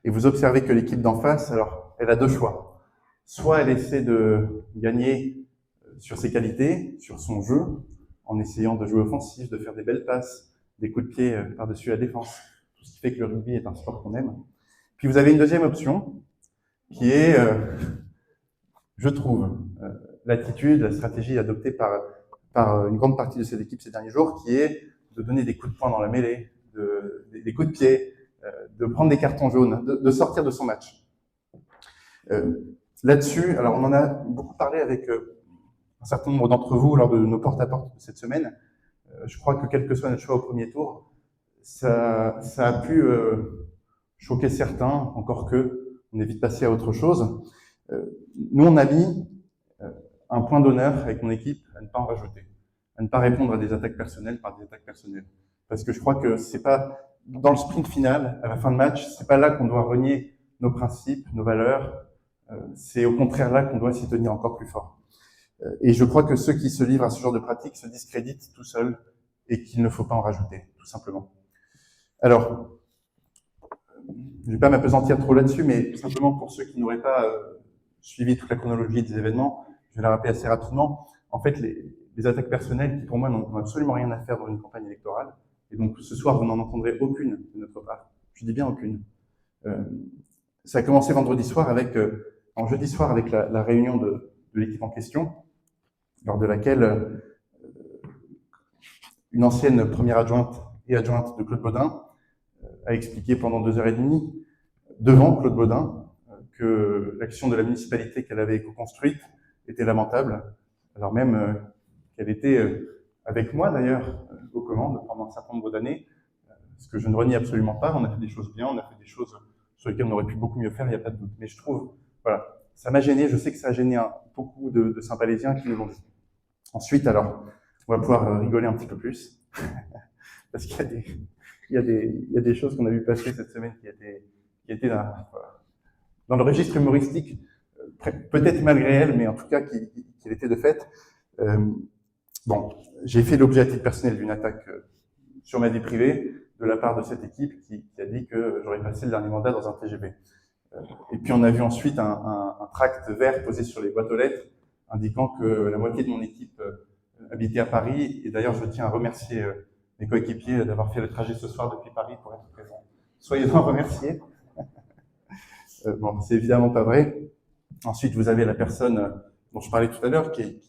S1: et vous observez que l'équipe d'en face, alors, elle a deux choix. Soit elle essaie de gagner sur ses qualités, sur son jeu, en essayant de jouer offensif, de faire des belles passes, des coups de pied par-dessus la défense, tout ce qui fait que le rugby est un sport qu'on aime. Puis vous avez une deuxième option, qui est, je trouve, l'attitude, la stratégie adoptée par par une grande partie de cette équipe ces derniers jours, qui est de donner des coups de poing dans la mêlée, des coups de pied, de prendre des cartons jaunes, de sortir de son match. Là-dessus, alors on en a beaucoup parlé avec un certain nombre d'entre vous lors de nos porte-à-porte de cette semaine. Je crois que quel que soit notre choix au premier tour, ça a pu choquer certains, encore que on est vite passé à autre chose. Nous, on a mis un point d'honneur avec mon équipe à ne pas en rajouter, à ne pas répondre à des attaques personnelles par des attaques personnelles. Parce que je crois que c'est pas dans le sprint final, à la fin de match, c'est pas là qu'on doit renier nos principes, nos valeurs. C'est au contraire là qu'on doit s'y tenir encore plus fort. Et je crois que ceux qui se livrent à ce genre de pratique se discréditent tout seuls et qu'il ne faut pas en rajouter, tout simplement. Alors, je ne vais pas m'apesantir trop là-dessus, mais simplement pour ceux qui n'auraient pas suivi toute la chronologie des événements, je vais la rappeler assez rapidement. En fait, les attaques personnelles qui, pour moi, n'ont absolument rien à faire dans une campagne électorale, et donc ce soir, vous n'en entendrez aucune de notre part. Je dis bien aucune. Ça a commencé vendredi soir en jeudi soir avec la réunion de l'équipe en question, lors de laquelle une ancienne première adjointe et adjointe de Claude Baudin a expliqué pendant 2h30 devant Claude Baudin que l'action de la municipalité qu'elle avait co-construite était lamentable, alors même qu'elle était avec moi d'ailleurs aux commandes pendant un certain nombre d'années, ce que je ne renie absolument pas. On a fait des choses bien, on a fait des choses sur lesquelles on aurait pu beaucoup mieux faire, il n'y a pas de doute. Mais je trouve, voilà, ça m'a gêné, je sais que ça a gêné beaucoup de Saint-Palésiens qui nous l'ont dit. Ensuite, alors, on va pouvoir rigoler un petit peu plus, parce qu'il y a des choses qu'on a vu passer cette semaine qui étaient dans le registre humoristique, peut-être malgré elle, mais en tout cas qui était de fait. Bon, j'ai fait l'objet à titre personnel d'une attaque sur ma vie privée de la part de cette équipe qui a dit que j'aurais passé le dernier mandat dans un TGV. Et puis on a vu ensuite un tract vert posé sur les boîtes aux lettres indiquant que la moitié de mon équipe habitait à Paris. Et d'ailleurs, je tiens à remercier mes coéquipiers d'avoir fait le trajet ce soir depuis Paris pour être présents. Soyez-en remerciés. Bon, c'est évidemment pas vrai. Ensuite, vous avez la personne dont je parlais tout à l'heure qui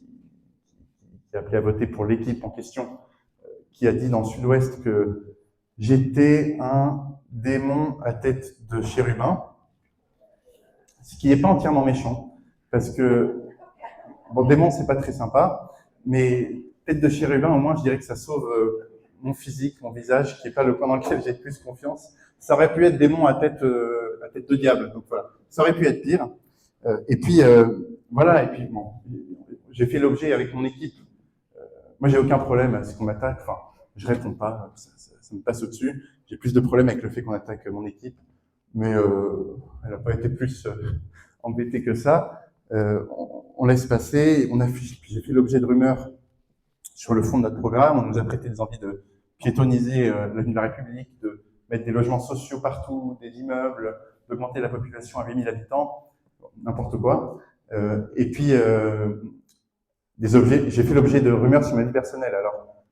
S1: a appelé à voter pour l'équipe en question, qui a dit dans le Sud-Ouest que j'étais un démon à tête de chérubin, ce qui n'est pas entièrement méchant, parce que, bon, démon, c'est pas très sympa, mais tête de chérubin, au moins, je dirais que ça sauve mon physique, mon visage, qui n'est pas le point dans lequel j'ai le plus confiance. Ça aurait pu être démon à tête de diable, donc voilà. Ça aurait pu être pire. Et puis, voilà, et puis, bon, j'ai fait l'objet avec mon équipe. Moi, j'ai aucun problème à ce qu'on m'attaque, enfin, je réponds pas, ça me passe au-dessus. J'ai plus de problèmes avec le fait qu'on attaque mon équipe, mais elle n'a pas été plus embêtée que ça. On laisse passer, j'ai fait l'objet de rumeurs sur le fond de notre programme, on nous a prêté des envies de piétoniser l'avenue de la République, de mettre des logements sociaux partout, des immeubles, d'augmenter la population à 8000 habitants, n'importe quoi. Et puis, j'ai fait l'objet de rumeurs sur ma vie personnelle. Alors,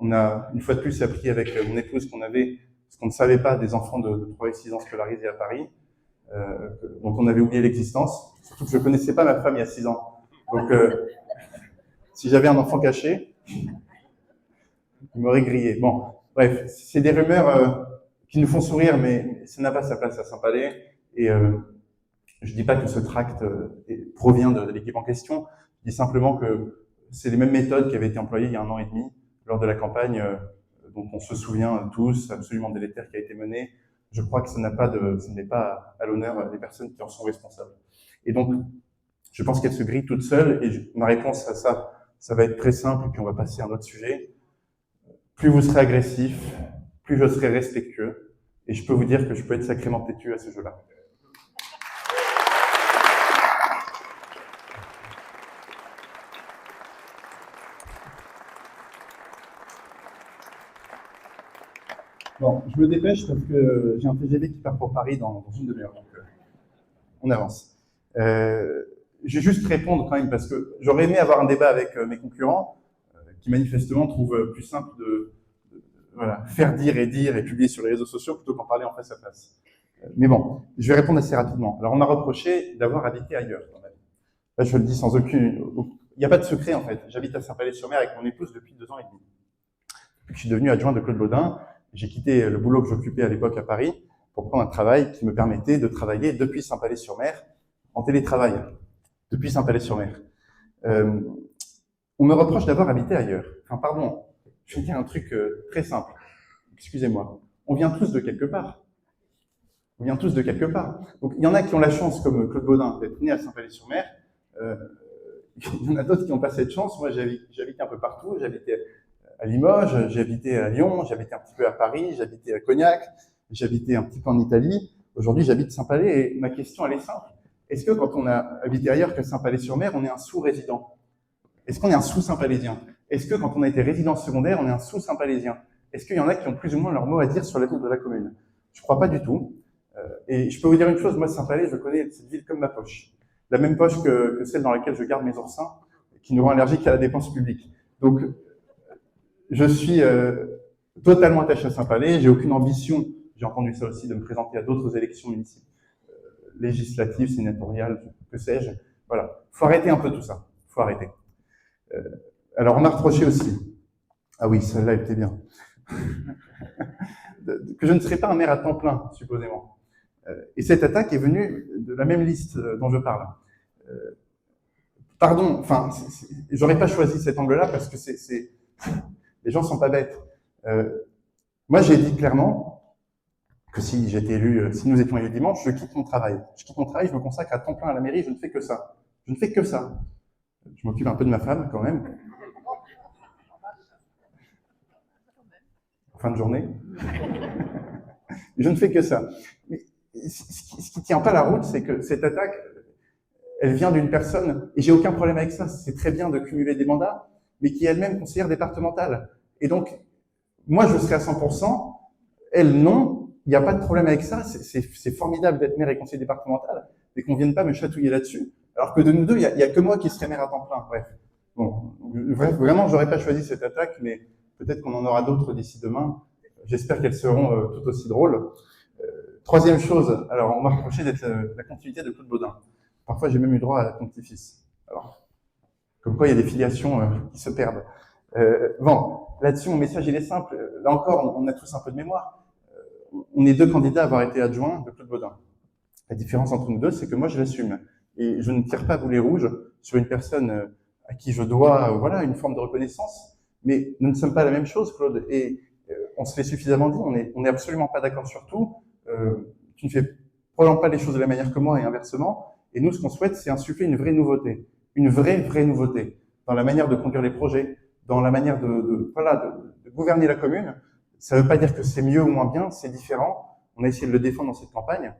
S1: on a, une fois de plus, appris avec mon épouse qu'on avait, ce qu'on ne savait pas, des enfants de 3 et 6 ans scolarisés à Paris, dont on avait oublié l'existence. Surtout que je ne connaissais pas ma femme il y a 6 ans. Donc, si j'avais un enfant caché, il m'aurait grillé. Bon, bref, c'est des rumeurs qui nous font sourire, mais ça n'a pas sa place à Saint-Palais. Et je ne dis pas que ce tract provient de l'équipe en question. Je dis simplement que c'est les mêmes méthodes qui avaient été employées il y a 1 an et demi lors de la campagne dont on se souvient tous, absolument délétère, qui a été menée. Je crois que ce n'est pas à l'honneur des personnes qui en sont responsables. Et donc, je pense qu'elle se grille toute seule. Et ma réponse à ça va être très simple, et puis on va passer à un autre sujet. Plus vous serez agressif, plus je serai respectueux. Et je peux vous dire que je peux être sacrément têtu à ce jeu-là. Bon, je me dépêche parce que j'ai un TGV qui part pour Paris dans une demi-heure, donc on avance. Je vais juste répondre quand même parce que j'aurais aimé avoir un débat avec mes concurrents qui manifestement trouvent plus simple de voilà, faire dire et publier sur les réseaux sociaux plutôt qu'en parler en face à face. Mais bon, je vais répondre assez rapidement. Alors on m'a reproché d'avoir habité ailleurs dans ma vie. Là, je le dis sans Il n'y a pas de secret, en fait. J'habite à Saint-Palais-sur-Mer avec mon épouse depuis 2 ans et demi. Depuis que je suis devenu adjoint de Claude Baudin, j'ai quitté le boulot que j'occupais à l'époque à Paris pour prendre un travail qui me permettait de travailler depuis Saint-Palais-sur-Mer en télétravail, depuis Saint-Palais-sur-Mer. On me reproche d'avoir habité ailleurs. Enfin, pardon, je vais dire un truc très simple. Excusez-moi. On vient tous de quelque part. On vient tous de quelque part. Donc, il y en a qui ont la chance, comme Claude Baudin, d'être né à Saint-Palais-sur-Mer. Il y en a d'autres qui n'ont pas cette chance. Moi, j'habitais un peu partout. J'habitais à Limoges, j'habitais à Lyon, j'habitais un petit peu à Paris, j'habitais à Cognac, j'habitais un petit peu en Italie. Aujourd'hui, j'habite Saint-Palais et ma question, elle est simple. Est-ce que quand on a habité ailleurs que Saint-Palais-sur-Mer, on est un sous-résident? Est-ce qu'on est un sous-Saint-Palaisien? Est-ce que quand on a été résident secondaire, on est un sous-Saint-Palaisien? Est-ce qu'il y en a qui ont plus ou moins leur mot à dire sur l'avenir de la commune? Je crois pas du tout. Et je peux vous dire une chose, moi, Saint-Palais, je connais cette ville comme ma poche. La même poche que celle dans laquelle je garde mes oursins, qui nous rend allergiques à la dépense publique. Donc, je suis totalement attaché à Saint-Palais. J'ai aucune ambition, j'ai entendu ça aussi, de me présenter à d'autres élections municipales, législatives, sénatoriales, que sais-je. Voilà. Faut arrêter un peu tout ça. Faut arrêter. Alors, on m'a reproché aussi. Ah oui, celle-là était bien. Que je ne serais pas un maire à temps plein, supposément. Et cette attaque est venue de la même liste dont je parle. Pardon, enfin, j'aurais pas choisi cet angle-là parce que les gens sont pas bêtes. Moi, j'ai dit clairement que si j'étais élu, si nous étions élus dimanche, je quitte mon travail. Je quitte mon travail, je me consacre à temps plein à la mairie, je ne fais que ça. Je ne fais que ça. Je m'occupe un peu de ma femme, quand même. En fin de journée. Je ne fais que ça. Mais ce qui tient pas la route, c'est que cette attaque, elle vient d'une personne, et j'ai aucun problème avec ça, c'est très bien de cumuler des mandats, mais qui est elle-même conseillère départementale. Et donc, moi, je serai à 100%, elle, non, il n'y a pas de problème avec ça, c'est formidable d'être maire et conseiller départemental, mais qu'on ne vienne pas me chatouiller là-dessus, alors que de nous deux, il n'y a que moi qui serai maire à temps plein, bref. Bon, bref, vraiment, j'aurais pas choisi cette attaque, mais peut-être qu'on en aura d'autres d'ici demain. J'espère qu'elles seront tout aussi drôles. Troisième chose, alors on m'a reproché d'être la continuité de Claude Baudin. Parfois, j'ai même eu droit à la petit-fils. Alors, comme quoi, il y a des filiations qui se perdent. Bon, là-dessus, mon message, il est simple. Là encore, on a tous un peu de mémoire. On est 2 candidats à avoir été adjoints de Claude Baudin. La différence entre nous deux, c'est que moi, je l'assume. Et je ne tire pas boulet rouge sur une personne à qui je dois voilà, une forme de reconnaissance. Mais nous ne sommes pas la même chose, Claude. Et on se l'est suffisamment dit, on est absolument pas d'accord sur tout. Tu ne fais probablement pas les choses de la manière que moi et inversement. Et nous, ce qu'on souhaite, c'est insuffler une vraie nouveauté. Une vraie nouveauté dans la manière de conduire les projets, dans la manière de gouverner la commune. Ça ne veut pas dire que c'est mieux ou moins bien, c'est différent. On a essayé de le défendre dans cette campagne.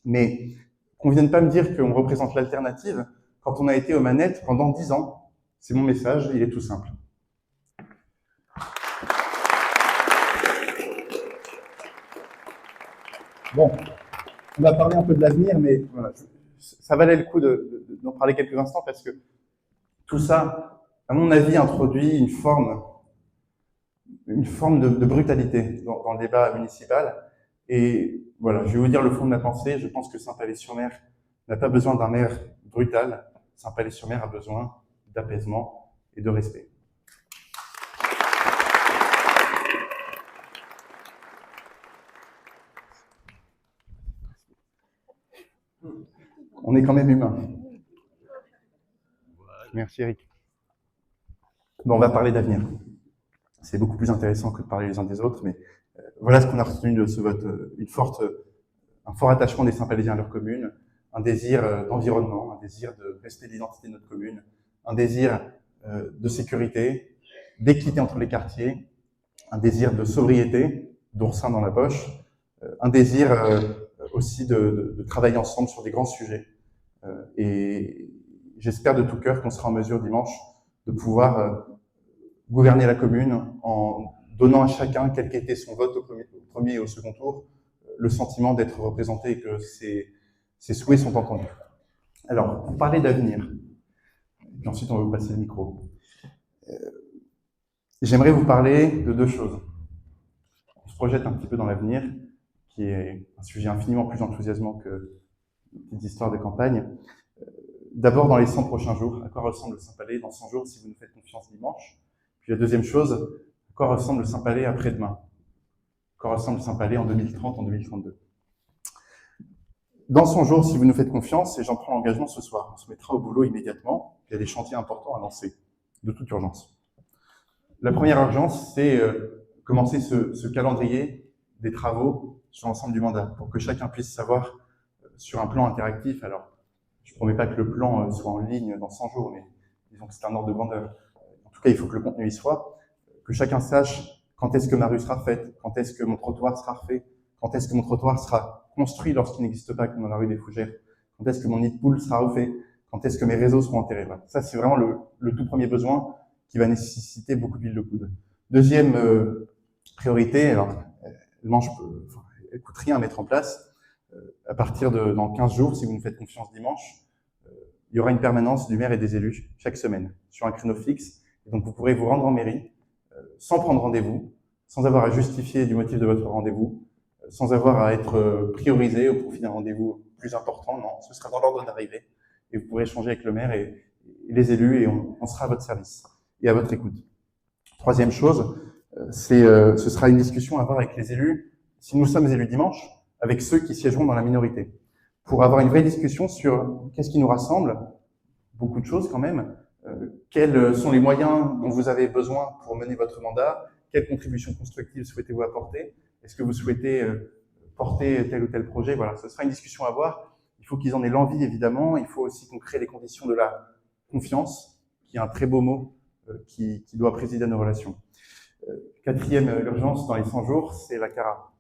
S1: Mais qu'on ne vienne pas me dire qu'on représente l'alternative quand on a été aux manettes pendant 10 ans. C'est mon message, il est tout simple. Bon, on va parler un peu de l'avenir, mais voilà, ça valait le coup d'en parler quelques instants parce que tout ça, à mon avis, introduit une forme de brutalité dans le débat municipal. Et voilà, je vais vous dire le fond de ma pensée. Je pense que Saint-Palais-sur-Mer n'a pas besoin d'un maire brutal. Saint-Palais-sur-Mer a besoin d'apaisement et de respect. On est quand même humain. Merci Eric. Bon, on va parler d'avenir. C'est beaucoup plus intéressant que de parler les uns des autres, mais voilà ce qu'on a retenu de ce vote. Un fort attachement des Saint-Palaisiens à leur commune, un désir d'environnement, un désir de respect de l'identité de notre commune, un désir de sécurité, d'équité entre les quartiers, un désir de sobriété, d'oursin dans la poche, un désir aussi de travailler ensemble sur des grands sujets. Et j'espère de tout cœur qu'on sera en mesure dimanche de pouvoir gouverner la commune en donnant à chacun, quel qu'était son vote au premier et au second tour, le sentiment d'être représenté et que ses souhaits sont entendus. Alors, pour parler d'avenir, et ensuite on va vous passer le micro. J'aimerais vous parler de 2 choses. On se projette un petit peu dans l'avenir, qui est un sujet infiniment plus enthousiasmant que les petites histoires de campagne. D'abord, dans les 100 prochains jours, à quoi ressemble le Saint-Palais dans 100 jours si vous nous faites confiance dimanche? Puis la deuxième chose, à quoi ressemble le Saint-Palais après-demain? À quoi ressemble le Saint-Palais en 2030, en 2032? Dans 100 jours, si vous nous faites confiance, et j'en prends l'engagement ce soir, on se mettra au boulot immédiatement. Il y a des chantiers importants à lancer, de toute urgence. La première urgence, c'est commencer ce calendrier des travaux sur l'ensemble du mandat, pour que chacun puisse savoir sur un plan interactif. Alors, je ne promets pas que le plan soit en ligne dans 100 jours, mais disons que c'est un ordre de grandeur. En tout cas, il faut que le contenu y soit, que chacun sache quand est-ce que ma rue sera faite, quand est-ce que mon trottoir sera refait, quand est-ce que mon trottoir sera construit lorsqu'il n'existe pas, comme dans la rue des Fougères, quand est-ce que mon nid de poule sera refait, quand est-ce que mes réseaux seront enterrés. Voilà. Ça, c'est vraiment le tout premier besoin qui va nécessiter beaucoup d'huile de coude. Deuxième priorité, alors, elle coûte rien à mettre en place. À partir dans 15 jours, si vous nous faites confiance dimanche, il y aura une permanence du maire et des élus chaque semaine sur un créneau fixe. Et donc, vous pourrez vous rendre en mairie sans prendre rendez-vous, sans avoir à justifier du motif de votre rendez-vous, sans avoir à être priorisé au profit d'un rendez-vous plus important. Non, ce sera dans l'ordre d'arrivée. Et vous pourrez échanger avec le maire et les élus et on sera à votre service et à votre écoute. Troisième chose, ce sera une discussion à avoir avec les élus, si nous sommes élus dimanche, avec ceux qui siégeront dans la minorité, pour avoir une vraie discussion sur qu'est-ce qui nous rassemble, beaucoup de choses quand même, quels sont les moyens dont vous avez besoin pour mener votre mandat, quelles contributions constructives souhaitez-vous apporter, est-ce que vous souhaitez porter tel ou tel projet, voilà, ce sera une discussion à avoir. Il faut qu'ils en aient l'envie, évidemment, il faut aussi qu'on crée les conditions de la confiance, qui est un très beau mot qui doit présider à nos relations. Quatrième urgence dans les 100 jours, c'est la CARA.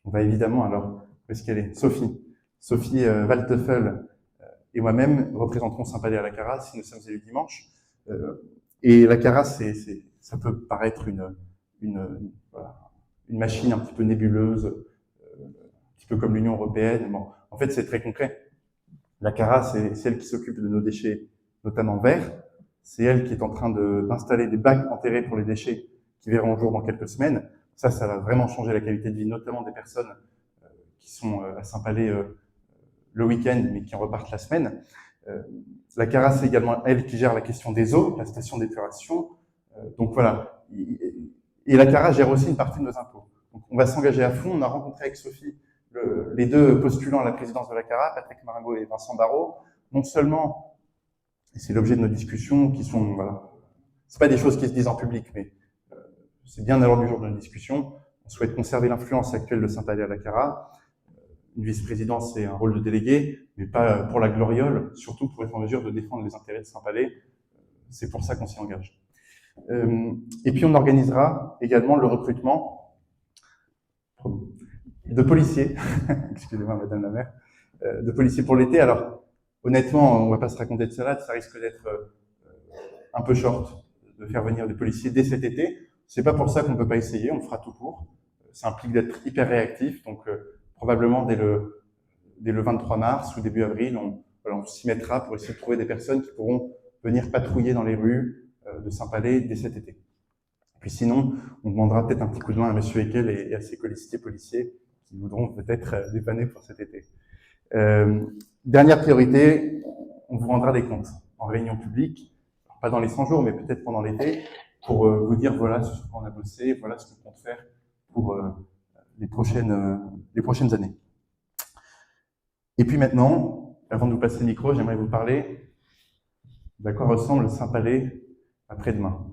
S1: On va évidemment, alors, où est-ce qu'elle est? Sophie Waldteufel et moi-même représenterons Saint-Palais à la CARA si nous sommes élus dimanche. Et la CARA, ça peut paraître une machine un petit peu nébuleuse, un petit peu comme l'Union européenne. Bon, en fait, c'est très concret. La CARA, c'est celle qui s'occupe de nos déchets, notamment verts. C'est elle qui est en train d'installer des bacs enterrés pour les déchets qui verront le jour dans quelques semaines. Ça va vraiment changer la qualité de vie, notamment des personnes qui sont à Saint-Palais le week-end, mais qui en repartent la semaine. La CARA, c'est également elle qui gère la question des eaux, la station d'épuration. Donc voilà. Et la CARA gère aussi une partie de nos impôts. Donc on va s'engager à fond. On a rencontré avec Sophie les deux postulants à la présidence de la CARA, Patrick Maringo et Vincent Barrault. Non seulement, et c'est l'objet de nos discussions, qui sont, voilà, c'est pas des choses qui se disent en public, mais c'est bien à l'ordre du jour de nos discussions. On souhaite conserver l'influence actuelle de Saint-Palais à la CARA. Une vice-présidence, c'est un rôle de délégué, mais pas pour la gloriole, surtout pour être en mesure de défendre les intérêts de Saint-Palais. C'est pour ça qu'on s'y engage. Et puis on organisera également le recrutement de policiers, excusez-moi madame la maire, de policiers pour l'été. Alors honnêtement, on ne va pas se raconter de salade, ça risque d'être un peu short de faire venir des policiers dès cet été. C'est pas pour ça qu'on ne peut pas essayer, on fera tout pour. Ça implique d'être hyper réactif, donc probablement dès le 23 mars ou début avril, on s'y mettra pour essayer de trouver des personnes qui pourront venir patrouiller dans les rues de Saint-Palais dès cet été. Puis sinon, on demandera peut-être un petit coup de main à M. Eckel et à ses colistiers policiers qui voudront peut-être dépanner pour cet été. Dernière priorité, on vous rendra des comptes en réunion publique, alors pas dans les 100 jours, mais peut-être pendant l'été, pour vous dire voilà ce sur quoi on a bossé, voilà ce qu'on compte faire pour les prochaines années. Et puis maintenant, avant de vous passer le micro, j'aimerais vous parler d'à quoi ressemble Saint-Palais après-demain.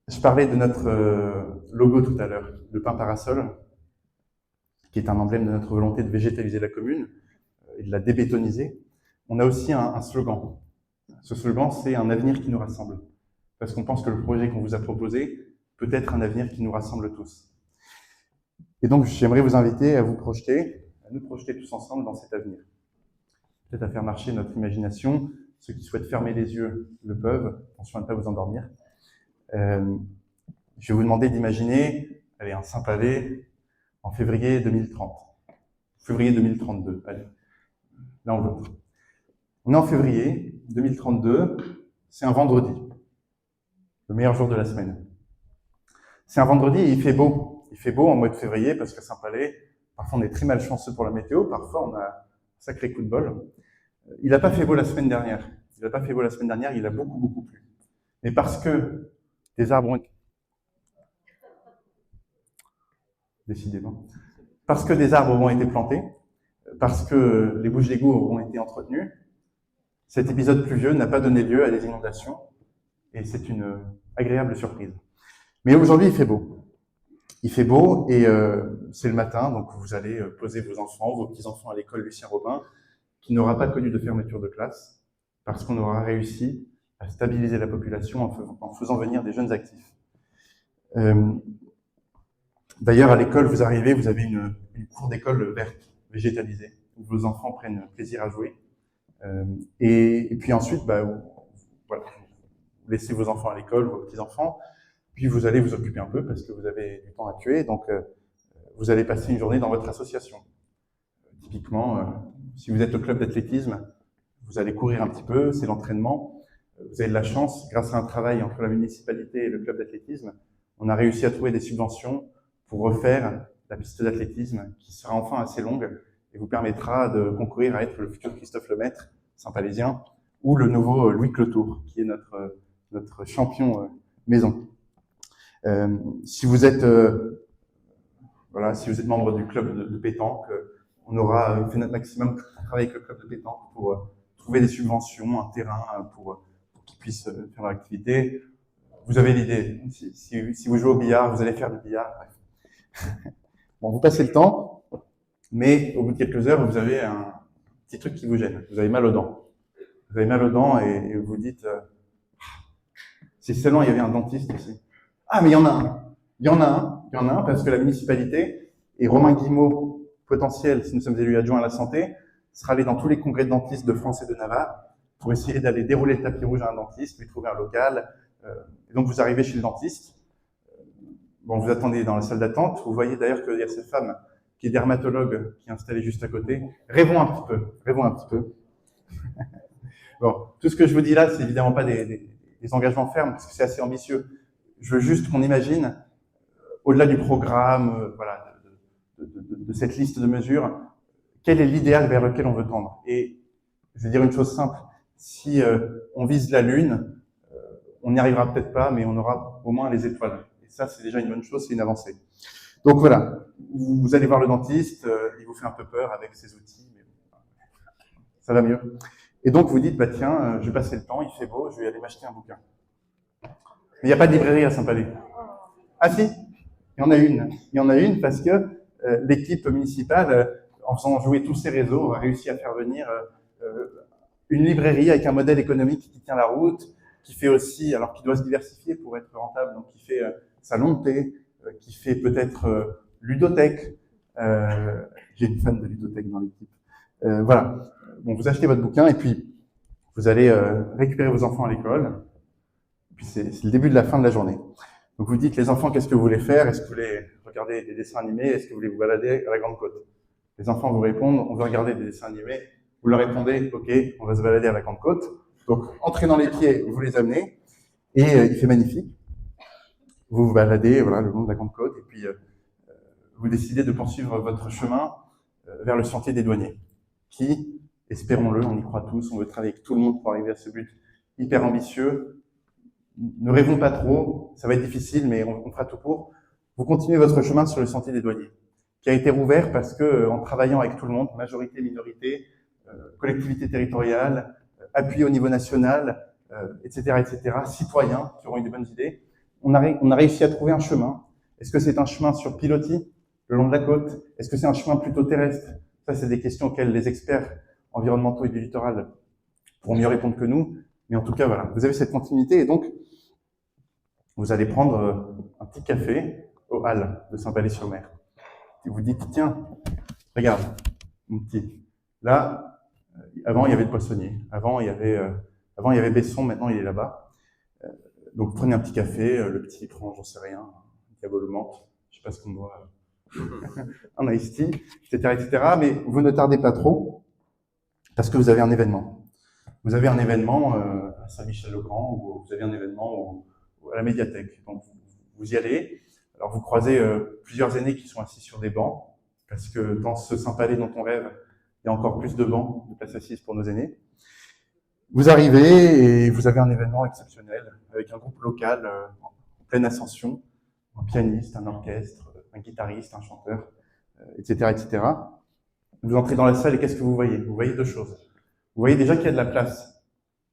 S1: Je parlais de notre logo tout à l'heure, le pain parasol, qui est un emblème de notre volonté de végétaliser la commune et de la débétoniser. On a aussi un slogan. Ce slogan, c'est un avenir qui nous rassemble. Parce qu'on pense que le projet qu'on vous a proposé peut être un avenir qui nous rassemble tous. Et donc, j'aimerais vous inviter à nous projeter tous ensemble dans cet avenir. Peut-être à faire marcher notre imagination. Ceux qui souhaitent fermer les yeux le peuvent. Attention à ne pas vous endormir. Je vais vous demander d'imaginer, un Saint-Palais en février 2030. Février 2032, allez. Là, on est en février 2032, c'est un vendredi. Le meilleur jour de la semaine. C'est un vendredi et il fait beau. Il fait beau en mois de février parce que Saint-Palais, parfois on est très malchanceux pour la météo, parfois on a sacré coup de bol. Il n'a pas fait beau la semaine dernière. Il n'a pas fait beau la semaine dernière, il a beaucoup, beaucoup plu. Mais parce que des arbres ont été... Décidément. Parce que des arbres ont été plantés, parce que les bouches d'égout ont été entretenues, cet épisode pluvieux n'a pas donné lieu à des inondations, et c'est une agréable surprise. Mais aujourd'hui, il fait beau. Il fait beau, et c'est le matin, donc vous allez poser vos enfants, vos petits-enfants à l'école Lucien Robin, qui n'aura pas connu de fermeture de classe, parce qu'on aura réussi à stabiliser la population en faisant venir des jeunes actifs. D'ailleurs, à l'école, vous arrivez, vous avez une cour d'école verte, végétalisée, où vos enfants prennent plaisir à jouer. Et puis ensuite, voilà, vous laissez vos enfants à l'école, vos petits-enfants, puis vous allez vous occuper un peu parce que vous avez du temps à tuer, donc vous allez passer une journée dans votre association. Typiquement, si vous êtes au club d'athlétisme, vous allez courir un petit peu, c'est l'entraînement. Vous avez de la chance, grâce à un travail entre la municipalité et le club d'athlétisme, on a réussi à trouver des subventions pour refaire la piste d'athlétisme qui sera enfin assez longue et vous permettra de concourir à être le futur Christophe Lemaître, Saint-Palésien, ou le nouveau Louis Clotour, qui est notre champion maison. Si vous êtes membre du club de pétanque, on aura fait notre maximum pour travailler avec le club de pétanque pour trouver des subventions, un terrain pour qu'ils puissent faire leur activité. Vous avez l'idée. Si vous jouez au billard, vous allez faire du billard. Bref. Bon, vous passez le temps, mais au bout de quelques heures, vous avez un petit truc qui vous gêne. Vous avez mal aux dents. Vous avez mal aux dents et vous dites si seulement il y avait un dentiste ici. Ah, mais il y en a un. Il y en a un parce que la municipalité et Romain Guillemot, potentiel, si nous sommes élus adjoints à la santé, sera allé dans tous les congrès de dentistes de France et de Navarre pour essayer d'aller dérouler le tapis rouge à un dentiste, lui trouver un local. Et donc vous arrivez chez le dentiste. Bon, vous attendez dans la salle d'attente. Vous voyez d'ailleurs qu'il y a cette femme qui est dermatologue qui est installée juste à côté. Rêvons un petit peu. Bon, tout ce que je vous dis là, c'est évidemment pas des engagements fermes, parce que c'est assez ambitieux. Je veux juste qu'on imagine, au-delà du programme, voilà, de cette liste de mesures, quel est l'idéal vers lequel on veut tendre. Et je vais dire une chose simple, si on vise la Lune, on n'y arrivera peut-être pas, mais on aura au moins les étoiles. Et ça, c'est déjà une bonne chose, c'est une avancée. Donc voilà, vous allez voir le dentiste, il vous fait un peu peur avec ses outils, mais ça va mieux. Et donc vous dites, bah tiens, je vais passer le temps, il fait beau, je vais aller m'acheter un bouquin. Mais il n'y a pas de librairie à Saint-Palais. Ah si, il y en a une. Il y en a une parce que l'équipe municipale, en faisant jouer tous ses réseaux, a réussi à faire venir une librairie avec un modèle économique qui tient la route, qui fait aussi, alors qui doit se diversifier pour être rentable, donc qui fait salon de thé, qui fait peut-être ludothèque. J'ai une fan de ludothèque dans l'équipe. Voilà. Bon, vous achetez votre bouquin et puis vous allez récupérer vos enfants à l'école. Puis c'est le début de la fin de la journée. Donc vous dites, les enfants, qu'est-ce que vous voulez faire? Est-ce que vous voulez regarder des dessins animés? Est-ce que vous voulez vous balader à la Grande Côte? Les enfants vous répondent, on veut regarder des dessins animés. Vous leur répondez, ok, on va se balader à la Grande Côte. Donc, entrez dans les pieds, vous les amenez, et il fait magnifique. Vous vous baladez voilà, le long de la Grande Côte, et puis vous décidez de poursuivre votre chemin vers le sentier des douaniers, qui, espérons-le, on y croit tous, on veut travailler avec tout le monde pour arriver à ce but hyper ambitieux. Ne rêvons pas trop, ça va être difficile, mais on fera tout pour. Vous continuez votre chemin sur le sentier des douaniers, qui a été rouvert parce que, en travaillant avec tout le monde, majorité, minorité, collectivité territoriale, appui au niveau national, etc., citoyens qui auront eu de bonnes idées, on a réussi à trouver un chemin. Est-ce que c'est un chemin sur pilotis, le long de la côte? Est-ce que c'est un chemin plutôt terrestre? Ça, c'est des questions auxquelles les experts environnementaux et du littoral pourront mieux répondre que nous. Mais en tout cas, voilà, vous avez cette continuité et donc, vous allez prendre un petit café au Halles de Saint-Palais-sur-Mer. Et vous dites, tiens, regarde, mon petit, là, avant, il y avait le poissonnier. Avant, il y avait Besson, maintenant, il est là-bas. Donc, vous prenez un petit café, le petit prend, j'en sais rien, un diabolo menthe, je sais pas ce qu'on boit, un iced tea, etc. Mais vous ne tardez pas trop, parce que vous avez un événement. Vous avez un événement à Saint-Michel-le-Grand, ou vous avez un événement à la médiathèque. Donc, vous y allez. Alors, vous croisez plusieurs aînés qui sont assis sur des bancs, parce que dans ce Saint-Palais dont on rêve, Il y a encore plus de bancs, de places assises pour nos aînés. Vous arrivez et vous avez un événement exceptionnel avec un groupe local en pleine ascension, un pianiste, un orchestre, un guitariste, un chanteur, etc., etc. Vous entrez dans la salle et qu'est-ce que vous voyez? Vous voyez deux choses. Vous voyez déjà qu'il y a de la place,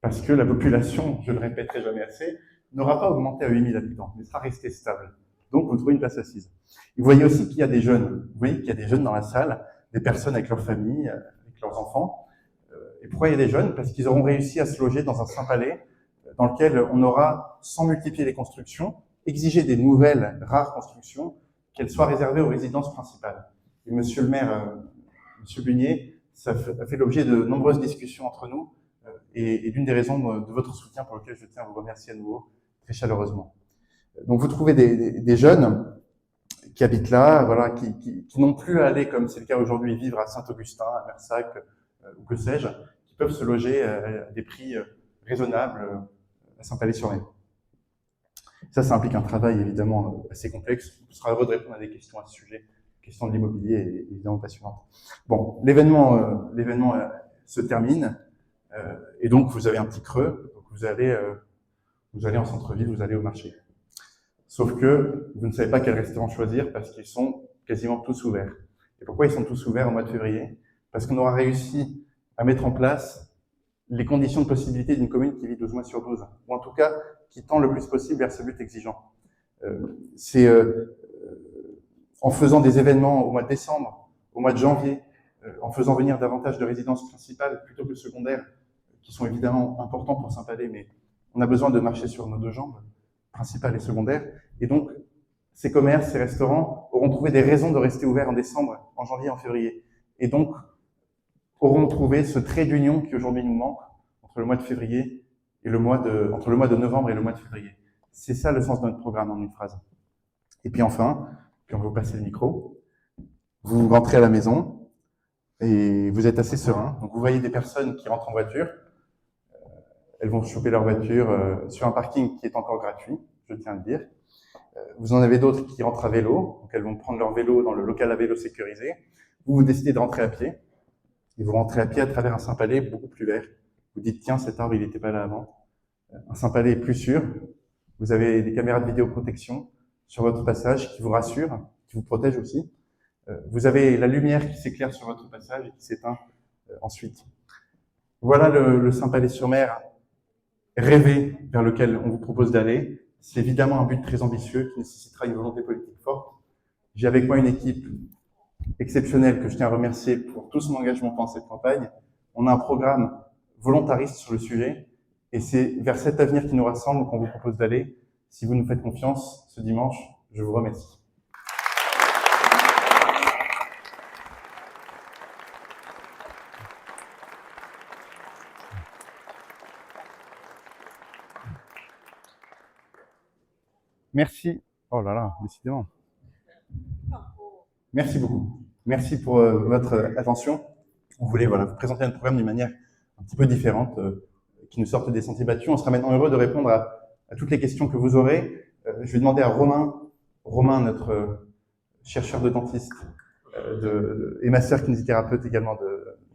S1: parce que la population, je le répéterai jamais assez, n'aura pas augmenté à 8000 habitants, mais sera restée stable. Donc, vous trouvez une place assise. Vous voyez aussi qu'il y a des jeunes. Vous voyez qu'il y a des jeunes dans la salle, des personnes avec leur famille, avec leurs enfants. Et pourquoi il y a des jeunes? Parce qu'ils auront réussi à se loger dans un saint palais dans lequel on aura, sans multiplier les constructions, exigé des nouvelles, rares constructions, qu'elles soient réservées aux résidences principales. Et monsieur le maire, monsieur Bunier, ça a fait l'objet de nombreuses discussions entre nous et d'une des raisons de votre soutien pour lequel je tiens à vous remercier à nouveau très chaleureusement. Donc vous trouvez des jeunes qui habitent là, voilà, qui n'ont plus à aller, comme c'est le cas aujourd'hui, vivre à Saint-Augustin, à Mersac, ou que sais-je, qui peuvent se loger à des prix raisonnables à Saint-Palais-sur-Mer. Ça implique un travail évidemment assez complexe. On sera heureux de répondre à des questions à ce sujet. La question de l'immobilier est évidemment passionnante. Bon, l'événement se termine, et donc vous avez un petit creux. Donc vous allez en centre-ville, vous allez au marché. Sauf que vous ne savez pas quel restaurant choisir parce qu'ils sont quasiment tous ouverts. Et pourquoi ils sont tous ouverts au mois de février? Parce qu'on aura réussi à mettre en place les conditions de possibilité d'une commune qui vit 12 mois sur 12, ou en tout cas qui tend le plus possible vers ce but exigeant. C'est en faisant des événements au mois de décembre, au mois de janvier, en faisant venir davantage de résidences principales plutôt que secondaires, qui sont évidemment importants pour Saint-Palais, mais on a besoin de marcher sur nos deux jambes, principales et secondaires. Et donc, ces commerces, ces restaurants auront trouvé des raisons de rester ouverts en décembre, en janvier, en février. Et donc, auront trouvé ce trait d'union qui aujourd'hui nous manque entre le mois de février et entre le mois de novembre et le mois de février. C'est ça le sens de notre programme en une phrase. Et puis enfin, puis on va vous passer le micro, vous rentrez à la maison et vous êtes assez serein. Donc vous voyez des personnes qui rentrent en voiture, elles vont choper leur voiture sur un parking qui est encore gratuit, je tiens à le dire. Vous en avez d'autres qui rentrent à vélo, donc elles vont prendre leur vélo dans le local à vélo sécurisé. Vous décidez de rentrer à pied, et vous rentrez à pied à travers un Saint-Palais beaucoup plus vert. Vous dites, tiens, cet arbre, il n'était pas là avant. Un Saint-Palais plus sûr. Vous avez des caméras de vidéoprotection sur votre passage qui vous rassurent, qui vous protègent aussi. Vous avez la lumière qui s'éclaire sur votre passage et qui s'éteint ensuite. Voilà le Saint-Palais-sur-Mer rêvé vers lequel on vous propose d'aller. C'est évidemment un but très ambitieux qui nécessitera une volonté politique forte. J'ai avec moi une équipe exceptionnelle que je tiens à remercier pour tout son engagement pendant cette campagne. On a un programme volontariste sur le sujet et c'est vers cet avenir qui nous rassemble qu'on vous propose d'aller. Si vous nous faites confiance ce dimanche, je vous remercie. Merci. Oh là là, décidément. Merci beaucoup. Merci pour votre attention. On voulait vous présenter notre programme d'une manière un petit peu différente, qui nous sorte des sentiers battus. On sera maintenant heureux de répondre à toutes les questions que vous aurez. Je vais demander à Romain, notre chercheur de dentiste, et ma sœur kinésithérapeute également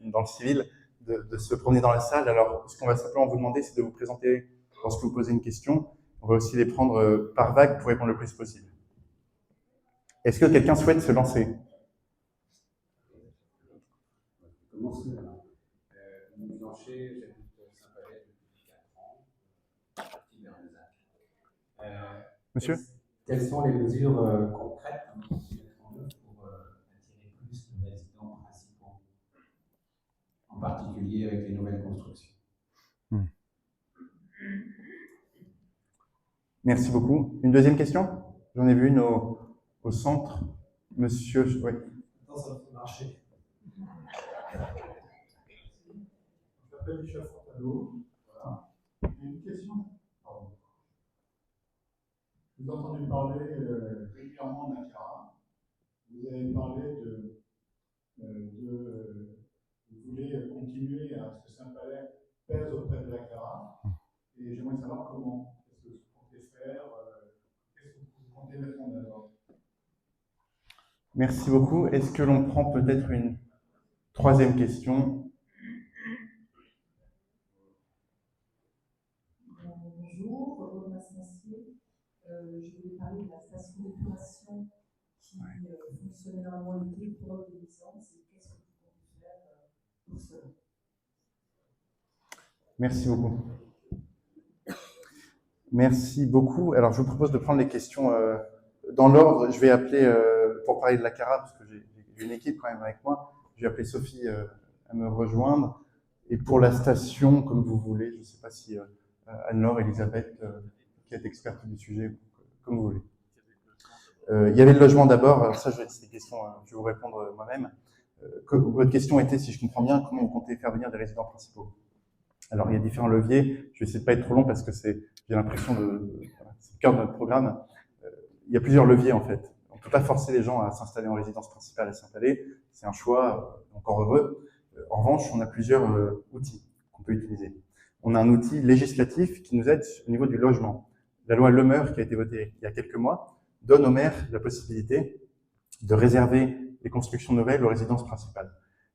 S1: dans le civil, de se promener dans la salle. Alors, ce qu'on va simplement vous demander, c'est de vous présenter lorsque vous posez une question. On va aussi les prendre par vague pour répondre le plus possible. Est-ce que quelqu'un souhaite se lancer? Monsieur?
S2: Quelles sont les mesures concrètes pour attirer plus de résidents principaux, en particulier avec les nouvelles constructions?
S1: Merci beaucoup. Une deuxième question? J'en ai vu une au centre. Monsieur, oui.
S2: Dans un marché.
S3: Je m'appelle Michel Fontano. Voilà. J'ai une question. Pardon. Vous avez entendu parler régulièrement d'Ankara. Vous avez parlé vous voulez continuer à ce que Saint-Palais pèse auprès de l'Ankara. Et j'aimerais savoir comment. Qu'est-ce que vous comptez faire? Qu'est-ce que vous comptez mettre en œuvre?
S1: Merci beaucoup. Est-ce que l'on prend peut-être Troisième question.
S4: Bonjour, Romain Smassier. Je voulais parler de la station d'épuration qui fonctionne énormément l'été pour des licences et qu'est-ce que vous comptez faire pour cela?
S1: Merci beaucoup. Merci beaucoup. Alors, je vous propose de prendre les questions dans l'ordre. Je vais appeler, pour parler de la Cara, parce que j'ai une équipe quand même avec moi, je vais appeler Sophie à me rejoindre. Et pour la station, comme vous voulez, je ne sais pas si Anne-Laure, Elisabeth, qui est experte du sujet, comme vous voulez. Il y avait le logement d'abord. Alors ça, c'est des questions, je vais vous répondre moi-même. Votre question était, si je comprends bien, comment vous comptez faire venir des résidents principaux? Alors, il y a différents leviers. Je vais essayer de pas être trop long parce que j'ai l'impression c'est le cœur de notre programme. Il y a plusieurs leviers, en fait. On ne peut pas forcer les gens à s'installer en résidence principale, à s'installer. C'est un choix, encore heureux. En revanche, on a plusieurs outils qu'on peut utiliser. On a un outil législatif qui nous aide au niveau du logement. La loi Lemeur, qui a été votée il y a quelques mois, donne aux maires la possibilité de réserver les constructions nouvelles aux résidences principales.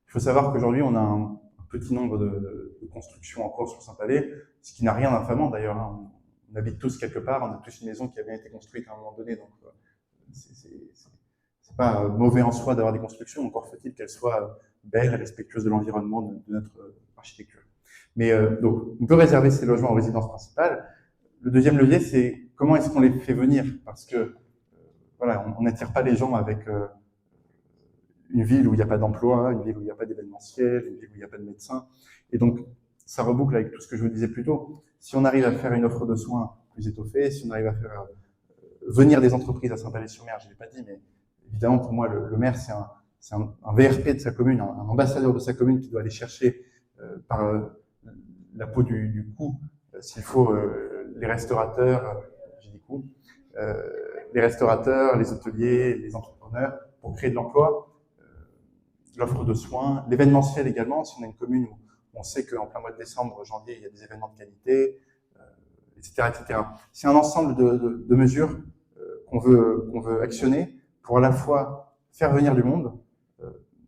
S1: Il faut savoir qu'aujourd'hui, on a un petit nombre de constructions en cours sur Saint-Palais, ce qui n'a rien d'infamant d'ailleurs. Hein. On habite tous quelque part, on a tous une maison qui a bien été construite à un moment donné, donc c'est pas mauvais en soi d'avoir des constructions, encore faut-il qu'elles soient belles, respectueuses de l'environnement, de notre architecture. Mais donc, on peut réserver ces logements aux résidences principales. Le deuxième levier, c'est comment est-ce qu'on les fait venir, parce que voilà, on n'attire pas les gens avec une ville où il n'y a pas d'emploi, une ville où il n'y a pas d'événementiel, une ville où il n'y a pas de médecin. Et donc, ça reboucle avec tout ce que je vous disais plus tôt. Si on arrive à faire une offre de soins plus étoffée, si on arrive à faire venir des entreprises à Saint-Palais-sur-Mer, je ne l'ai pas dit, mais évidemment, pour moi, le maire, c'est un VRP de sa commune, un ambassadeur de sa commune qui doit aller chercher par la peau du cou, s'il faut, les restaurateurs, j'ai dit coup, les restaurateurs, les hôteliers, les entrepreneurs, pour créer de l'emploi, l'offre de soins, l'événementiel également, si on a une commune où on sait qu'en plein mois de décembre, janvier, il y a des événements de qualité, etc., etc. C'est un ensemble de mesures qu'on veut actionner pour à la fois faire venir du monde,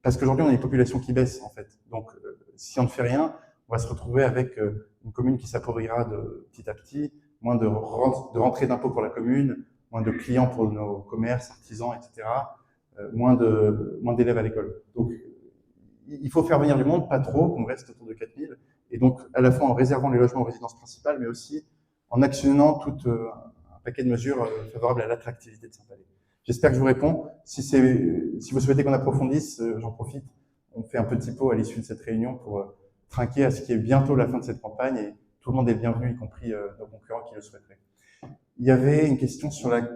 S1: parce qu'aujourd'hui, on a une population qui baisse, en fait. Donc, si on ne fait rien, on va se retrouver avec une commune qui s'appauvrira petit à petit, moins de rentrées d'impôts pour la commune, moins de clients pour nos commerces, artisans, etc., moins d'élèves à l'école. Donc, il faut faire venir du monde, pas trop, qu'on reste autour de 4000, et donc à la fois en réservant les logements aux résidences principales, mais aussi en actionnant tout un paquet de mesures favorables à l'attractivité de Saint-Palais. J'espère que je vous réponds. Si vous souhaitez qu'on approfondisse, j'en profite. On fait un petit pot à l'issue de cette réunion pour trinquer à ce qui est bientôt la fin de cette campagne, et tout le monde est bienvenu, y compris nos concurrents qui le souhaiteraient. Il y avait une question sur la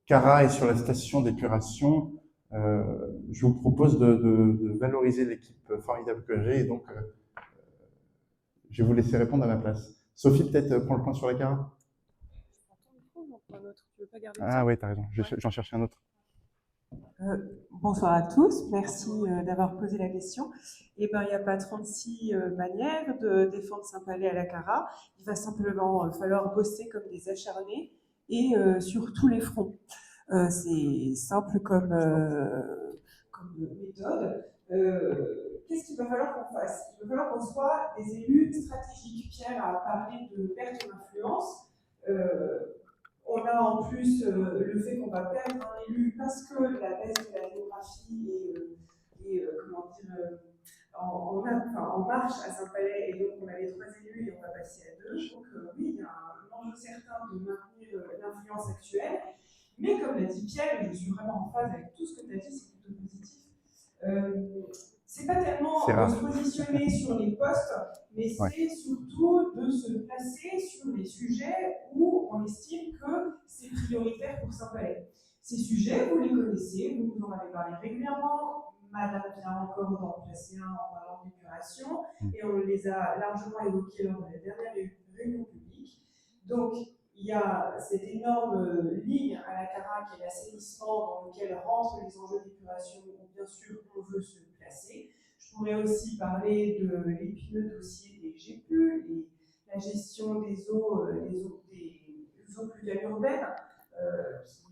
S1: Cara et sur la station d'épuration. Je vous propose de valoriser l'équipe formidable que j'ai, et donc je vais vous laisser répondre à ma place. Sophie, peut-être prends le point sur la Cara. Ah oui, t'as raison, j'en cherchais un autre.
S5: Bonsoir à tous, merci d'avoir posé la question. Eh ben, il n'y a pas 36 manières de défendre Saint-Palais à la Cara. Il va simplement falloir bosser comme des acharnés et sur tous les fronts. C'est simple comme méthode. Qu'est-ce qu'il va falloir qu'on fasse? Il va falloir qu'on soit des élus stratégiques. Pierre a parlé de perte d'influence. On a en plus le fait qu'on va perdre un élu parce que la baisse de la démographie est comment dire, en marche à Saint-Palais, et donc on avait 3 élus et on va passer à 2. Donc oui, il y a un enjeu certain de maintenir l'influence actuelle. Mais comme l'a dit Pierre, et je suis vraiment en phase avec tout ce que tu as dit, c'est plutôt positif. C'est pas tellement de se positionner sur les postes, mais c'est surtout de se placer sur les sujets où on estime que c'est prioritaire pour Saint-Palais. Ces sujets, vous les connaissez, vous nous en avez parlé régulièrement. Madame vient encore d'en placer un en parlant d'épuration, et on les a largement évoqués lors de la dernière réunion publique. Donc, il y a cette énorme ligne à la Cara qui est l'assainissement, dans lequel rentrent les enjeux d'épuration où bien sûr on veut se placer. Je pourrais aussi parler de l'épineux dossier des GPU, la gestion des eaux pluviales urbaines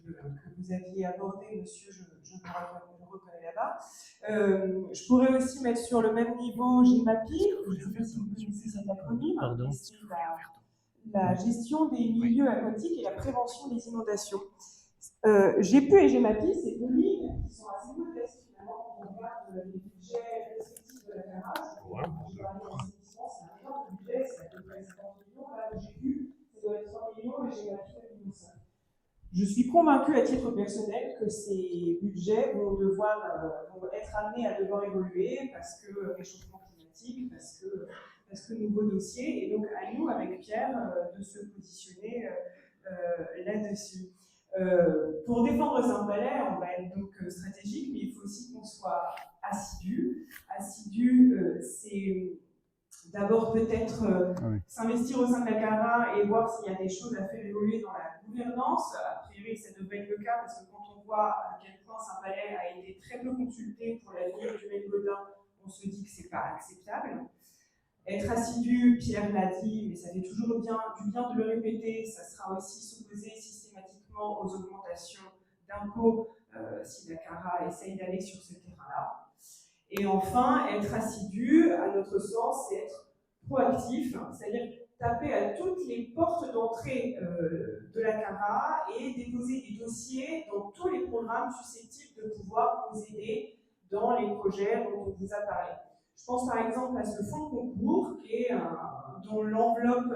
S5: que vous aviez abordé, monsieur, je me reconnaît là-bas. Je pourrais aussi mettre sur le même niveau GEMAPI, je ne sais pas si vous connaissez cet acronyme, c'est la gestion des milieux aquatiques et la prévention des inondations. GEPU et GEMAPI, c'est deux lignes qui sont assez modestes finalement quand on regarde les budgets respectifs de la CARA. C'est un énorme budget, c'est à peu près 50 millions. Là, le GEPU, ça doit être 3 millions, et GEMAPI, 1,5 million. Je suis convaincue à titre personnel que ces budgets vont être amenés à devoir évoluer parce que réchauffement climatique, parce que nouveaux dossiers, et donc à nous, avec Pierre, de se positionner là-dessus. Pour défendre Saint-Palais, on va être donc stratégique, mais il faut aussi qu'on soit assidu. Assidu, c'est d'abord peut-être s'investir au sein de la CARA et voir s'il y a des choses à faire évoluer dans la gouvernance. A priori, ça devrait être le cas parce que quand on voit à quel point Saint-Palais a été très peu consulté pour l'avenir du Maine-Gaudin, on se dit que c'est pas acceptable. Être assidu, Pierre l'a dit, mais ça fait toujours du bien de le répéter, ça sera aussi s'opposer systématiquement aux augmentations d'impôts si la CARA essaye d'aller sur ce terrain-là. Et enfin, être assidu, à notre sens, c'est être proactif, c'est-à-dire taper à toutes les portes d'entrée de la CARA et déposer des dossiers dans tous les programmes susceptibles de pouvoir nous aider dans les projets dont on vous a parlé. Je pense par exemple à ce fonds de concours dont l'enveloppe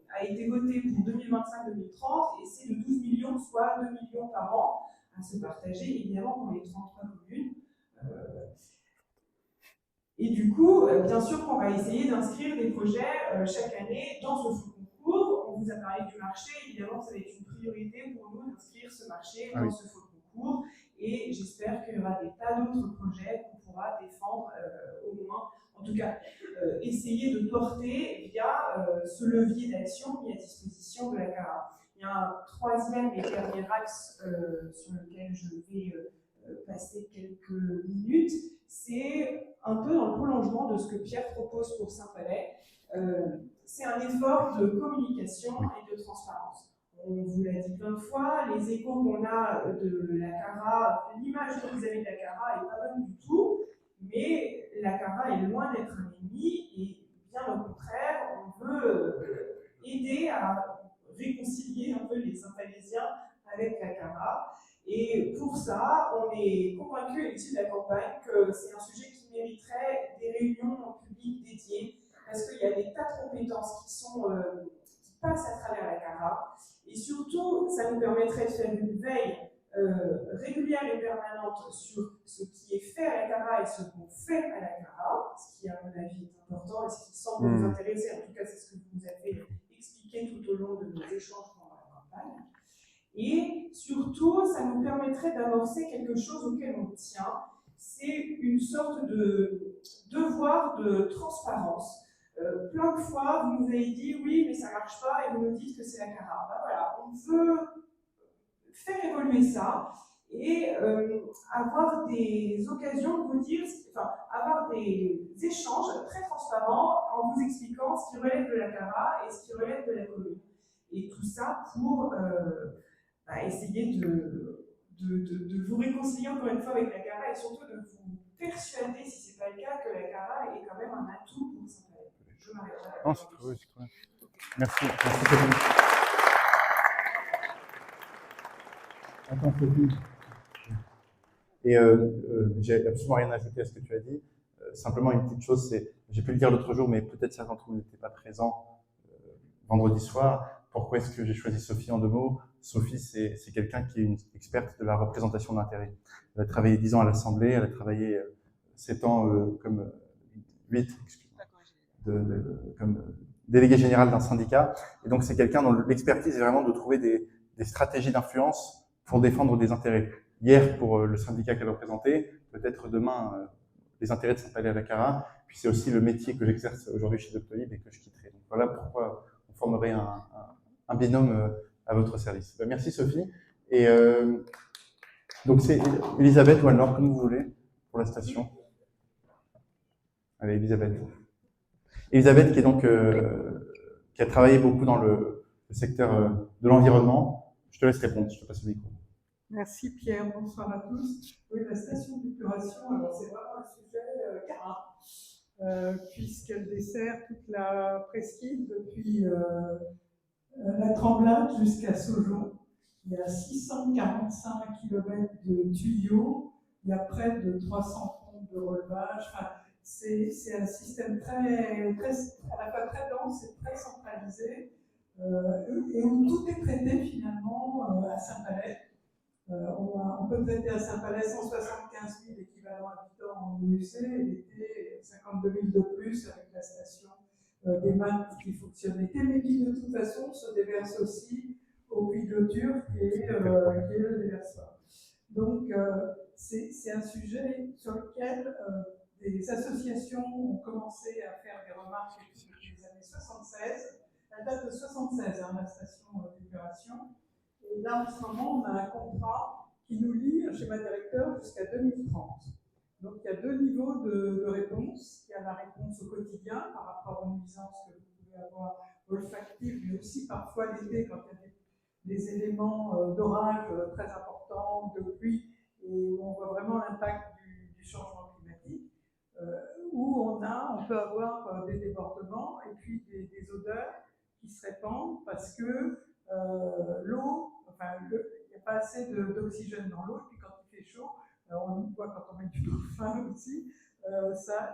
S5: a été votée pour 2025-2030 et c'est de 12 millions, soit 2 millions par an à se partager évidemment dans les 33 communes. Et du coup, bien sûr qu'on va essayer d'inscrire des projets chaque année dans ce fonds de concours. On vous a parlé du marché, évidemment ça va être une priorité pour nous d'inscrire ce marché dans ce fonds de concours. Et j'espère qu'il y aura des tas d'autres projets qu'on pourra défendre au moins, en tout cas, essayer de porter via ce levier d'action mis à disposition de la CARA. Il y a un troisième et dernier axe sur lequel je vais passer quelques minutes, c'est un peu dans le prolongement de ce que Pierre propose pour Saint-Palais. C'est un effort de communication et de transparence. On vous l'a dit plein de fois, les échos qu'on a de la CARA, l'image que vous avez de la CARA n'est pas bonne du tout, mais la CARA est loin d'être un ennemi, et bien au contraire, on veut aider à réconcilier un peu les Saint-Palaisiens avec la CARA. Et pour ça, on est convaincu à l'issue de la campagne que c'est un sujet qui mériterait des réunions publiques dédiées, parce qu'il y a des tas de compétences qui passent à travers la CARA. Et surtout, ça nous permettrait de faire une veille régulière et permanente sur ce qui est fait à la CARA et ce qu'on fait à la CARA, ce qui, à mon avis, est important et ce qui semble vous intéresser. En tout cas, c'est ce que vous nous avez expliqué tout au long de nos échanges pendant la campagne. Et surtout, ça nous permettrait d'amorcer quelque chose auquel on tient. C'est une sorte de devoir de transparence. Plein de fois, vous nous avez dit oui, mais ça ne marche pas, et vous nous dites que c'est la CARA. Ben voilà, on veut faire évoluer ça et avoir des occasions de vous dire, avoir des échanges très transparents en vous expliquant ce qui relève de la CARA et ce qui relève de la commune. Et tout ça pour essayer de vous réconcilier encore une fois avec la CARA et surtout de vous persuader, si ce n'est pas le cas, que la CARA est quand même un atout pour Saint-Palais. Je m'arrête là.
S1: Non, c'est très bien. Merci. Merci. Attends, Sophie. Et j'ai absolument rien à ajouter à ce que tu as dit. Simplement une petite chose, c'est, j'ai pu le dire l'autre jour, mais peut-être certains d'entre vous n'étaient pas présents vendredi soir. Pourquoi est-ce que j'ai choisi Sophie en 2 mots? Sophie, c'est quelqu'un qui est une experte de la représentation d'intérêt. Elle a travaillé 10 ans à l'Assemblée, elle a travaillé 7 ans comme 8, comme délégué général d'un syndicat. Et donc, c'est quelqu'un dont l'expertise est vraiment de trouver des stratégies d'influence pour défendre des intérêts. Hier, pour le syndicat qu'elle représentait, peut-être demain, les intérêts de Saint-Palais à la CARA. Puis c'est aussi le métier que j'exerce aujourd'hui chez Doctolib et que je quitterai. Donc voilà pourquoi on formerait un binôme à votre service. Ben, merci Sophie. Et donc c'est Elisabeth ou Anne-Laure, comme vous voulez, pour la station. Allez, Elisabeth. Elisabeth qui est donc qui a travaillé beaucoup dans le secteur de l'environnement. Je te laisse répondre, je te passe le micro.
S6: Merci Pierre, bonsoir à tous. Oui, la station d'épuration, alors c'est vraiment un sujet CARA, puisqu'elle dessert toute la presqu'île depuis la Tremblade jusqu'à Saujon. Il y a 645 km de tuyaux, il y a près de 300 pompes de relevage. Enfin, c'est un système très, à la fois très dense et très centralisé, et où tout est traité finalement à Saint-Palais. On peut traiter à Saint-Palais 175 000 équivalents habitants en OUC, et l'été 52 000 de plus avec la station des maths qui fonctionne l'été, mais qui de toute façon se déverse aussi au puits de l'Auture qui est le déversoir. Donc c'est un sujet sur lequel des associations ont commencé à faire des remarques depuis les années 76. Elle date de 76, hein, la station d'épuration. Et là, en ce moment, on a un contrat qui nous lie un schéma directeur jusqu'à 2030. Donc, il y a deux niveaux de réponse. Il y a la réponse au quotidien par rapport aux nuisances que vous pouvez avoir olfactives, mais aussi parfois l'été quand il y a des éléments d'orage très importants, de pluie, et où on voit vraiment l'impact du changement climatique, où on peut avoir des débordements et puis des odeurs qui se répandent parce que l'eau, il n'y a pas assez d'oxygène dans l'eau, et puis quand il fait chaud, on le voit quand on met du parfum aussi,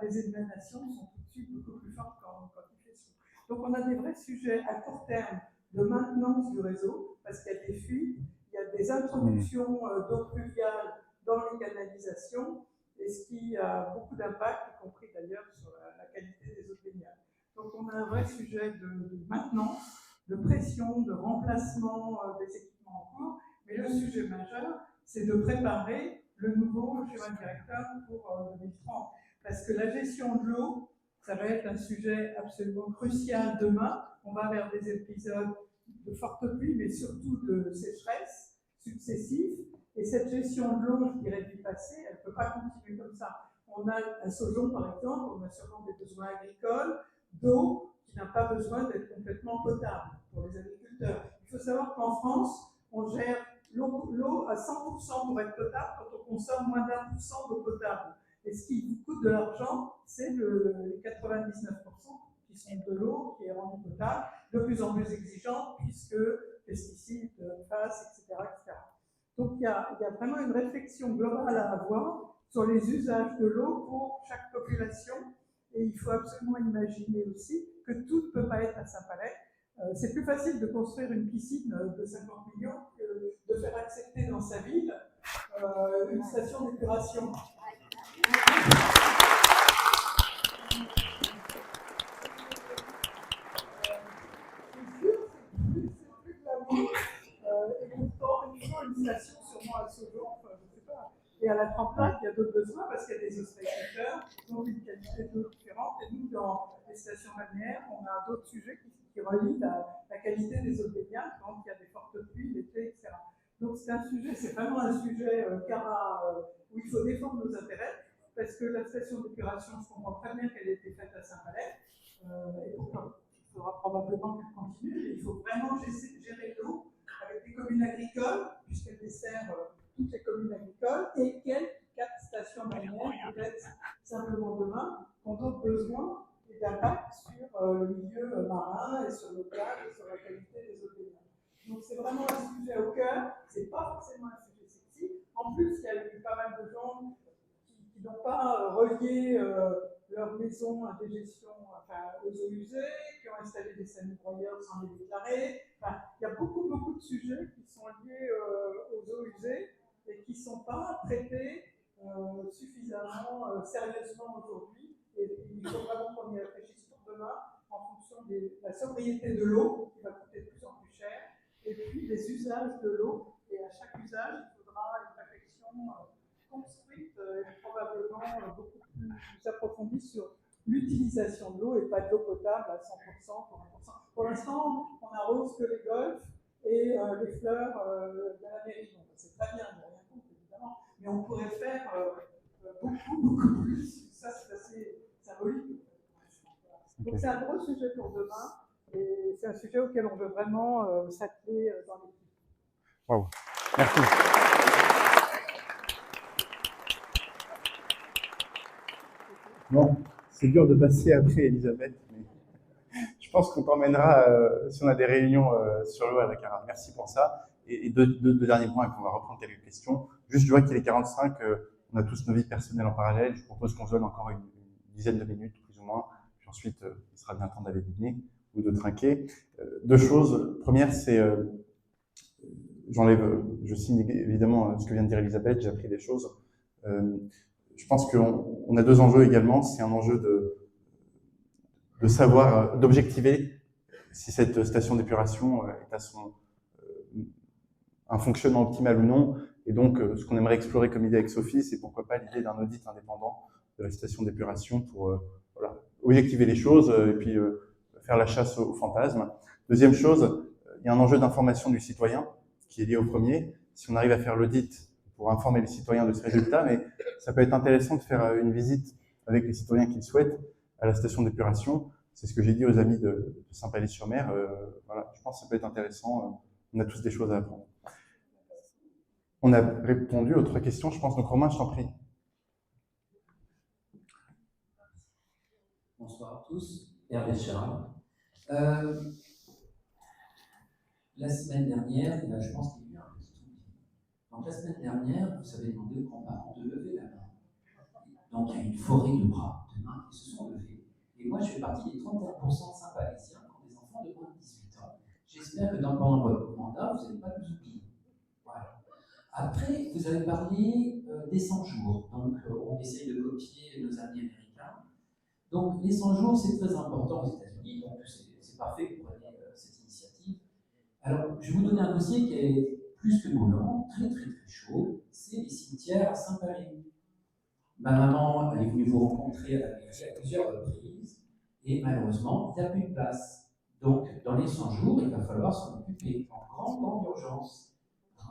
S6: les émanations sont tout de suite beaucoup plus fortes quand il fait chaud. Donc on a des vrais sujets à court terme de maintenance du réseau, parce qu'il y a des fuites, il y a des introductions d'eau pluviale dans les canalisations, et ce qui a beaucoup d'impact, y compris d'ailleurs sur la qualité des eaux de baignade. Donc on a un vrai sujet de maintenance, de pression, de remplacement des équipements en cours, mais le sujet majeur, c'est de préparer le nouveau schéma directeur pour 2030. Parce que la gestion de l'eau, ça va être un sujet absolument crucial demain. On va vers des épisodes de forte pluie, mais surtout de sécheresse successives. Et cette gestion de l'eau, je dirais, du passé, elle ne peut pas continuer comme ça. On a à Saujon, par exemple, on a sûrement des besoins agricoles d'eau qui n'a pas besoin d'être complètement potable pour les agriculteurs. Il faut savoir qu'en France, on gère l'eau à 100% pour être potable quand on consomme moins d'1% d'eau potable. Et ce qui vous coûte de l'argent, c'est les 99% qui sont de l'eau qui est rendue potable, de plus en plus exigeante, puisque pesticides, PFAS, etc., etc. Donc il y a vraiment une réflexion globale à avoir sur les usages de l'eau pour chaque population. Et il faut absolument imaginer aussi que tout ne peut pas être à Saint-Palais. C'est plus facile de construire une piscine de 50 millions que de faire accepter dans sa ville une station d'épuration. Et pourtant, il faut une station sûrement à Saujon, enfin, je ne sais pas. Et à la Tremblade, il y a d'autres besoins parce qu'il y a des ostréiculteurs qui ont une qualité d'eau différente. Et nous, dans les stations balnéaires, on a d'autres sujets qui relient la qualité des eaux de baignade quand il y a des fortes pluies, l'été, etc. Donc c'est un sujet, c'est vraiment un sujet où il faut défendre nos intérêts, parce que la station d'épuration, je comprends très bien qu'elle ait été faite à Saint-Palais, et pourquoi il faudra probablement qu'elle continue, mais il faut vraiment gérer l'eau avec des communes agricoles, puisqu'elle dessert toutes les communes agricoles, et quelques 4 stations balnéaires, peut-être simplement demain, qui ont d'autres besoins et d'impact sur le milieu marin et sur le cadre et sur la qualité des eaux de baignade. Donc c'est vraiment un sujet au cœur, c'est pas forcément un sujet sexy. En plus, il y a eu pas mal de gens qui n'ont pas relié leur maison à des gestions, aux eaux usées, qui ont installé des salines-broyeurs sans les déclarer. Enfin, il y a beaucoup de sujets qui sont liés aux eaux usées et qui ne sont pas traités suffisamment sérieusement aujourd'hui. Et il faut vraiment qu'on y réfléchisse pour demain en fonction de la sobriété de l'eau, qui va coûter de plus en plus cher, et puis des usages de l'eau. Et à chaque usage, il faudra une réflexion construite et probablement beaucoup plus approfondie sur l'utilisation de l'eau et pas de l'eau potable à 100% pour 1%. Pour l'instant, on n'arrose que les golfs et les fleurs de la mairie. Donc c'est très bien, il n'y a rien contre évidemment, mais on pourrait faire beaucoup plus. Ça, c'est assez symbolique. Donc c'est un gros sujet pour demain et c'est un sujet auquel on veut vraiment s'atteler dans l'équipe.
S1: Wow. Merci. Bon, c'est dur de passer après Elisabeth, mais je pense qu'on t'emmènera si on a des réunions sur l'eau à Dakar. Merci pour ça. Et deux derniers points, et puis on va reprendre quelques questions. Juste, je vois qu'il est 45, on a tous nos vies personnelles en parallèle. Je propose qu'on se donne encore une dizaine de minutes, plus ou moins. Puis ensuite, il sera bien temps d'aller dîner ou de trinquer. Deux choses. Première, c'est, je signe évidemment ce que vient de dire Elisabeth, j'ai appris des choses. Je pense qu'on a deux enjeux également. C'est un enjeu de savoir, d'objectiver si cette station d'épuration est à un fonctionnement optimal ou non. Et donc, ce qu'on aimerait explorer comme idée avec Sophie, c'est pourquoi pas l'idée d'un audit indépendant de la station d'épuration pour voilà, objectiver les choses et puis faire la chasse aux fantasmes. Deuxième chose, il y a un enjeu d'information du citoyen qui est lié au premier. Si on arrive à faire l'audit pour informer les citoyens de ce résultat, mais ça peut être intéressant de faire une visite avec les citoyens qui le souhaitent à la station d'épuration. C'est ce que j'ai dit aux amis de Saint-Palais-sur-Mer. Voilà, je pense que ça peut être intéressant. On a tous des choses à apprendre. On a répondu aux trois questions, je pense. Donc Romain, je t'en prie.
S7: Bonsoir à tous. Hervé Charles. La semaine dernière, là, je pense qu'il y a eu un petit oubli. Donc la semaine dernière, vous avez demandé aux grands-parents de lever la main. Donc il y a une forêt de bras, de mains qui se sont levés. Et moi, je fais partie des 31% de Saint-Palésiens qui ont des enfants de moins de 18 ans. J'espère que pendant votre mandat, vous n'allez pas nous oublier. Voilà. Après, vous avez parlé des 100 jours. Donc on essaye de copier nos amis américains. Donc les 100 jours, c'est très important aux États-Unis. Donc c'est parfait que vous preniez cette initiative. Alors, je vais vous donner un dossier qui est plus que brûlant, très très très chaud. C'est les cimetières à Saint-Palais. Ma maman est venue vous rencontrer à la mairie à plusieurs reprises et malheureusement, il n'y a plus de place. Donc, dans les 100 jours, il va falloir s'en occuper en grande urgence.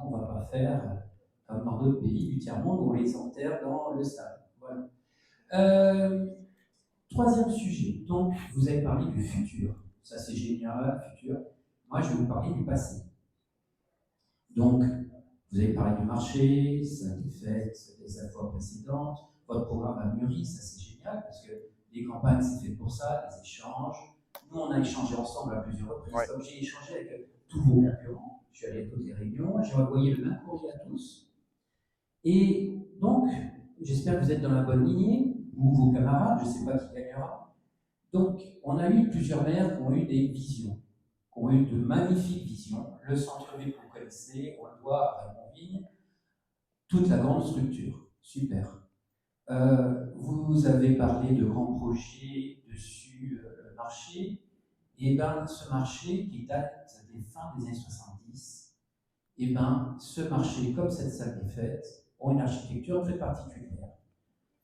S7: On ne va pas faire comme dans d'autres pays du tiers-monde où on les enterre dans le stade. Voilà. Troisième sujet. Donc, vous avez parlé du futur. Ça, c'est génial, le futur. Moi, je vais vous parler du passé. Donc, vous avez parlé du marché, ça a été fait les fois précédentes. Votre programme a mûri, ça c'est génial, parce que les campagnes, c'est fait pour ça, les échanges. Nous, on a échangé ensemble à plusieurs reprises, ouais. Comme j'ai échangé avec tous vos concurrents, je suis allé à toutes les réunions, j'ai envoyé le même courrier à tous. Et donc, j'espère que vous êtes dans la bonne lignée, ou vos camarades, je ne sais pas qui gagnera. Donc, on a eu plusieurs maires qui ont eu des visions, qui ont eu de magnifiques visions. Le centre-ville que vous connaissez, on le doit à Raymond Vigne, toute la grande structure, super. Vous avez parlé de grands projets dessus le marché. Et bien, ce marché qui date des fins des années 70, et bien, ce marché, comme cette salle des fêtes, ont une architecture très particulière.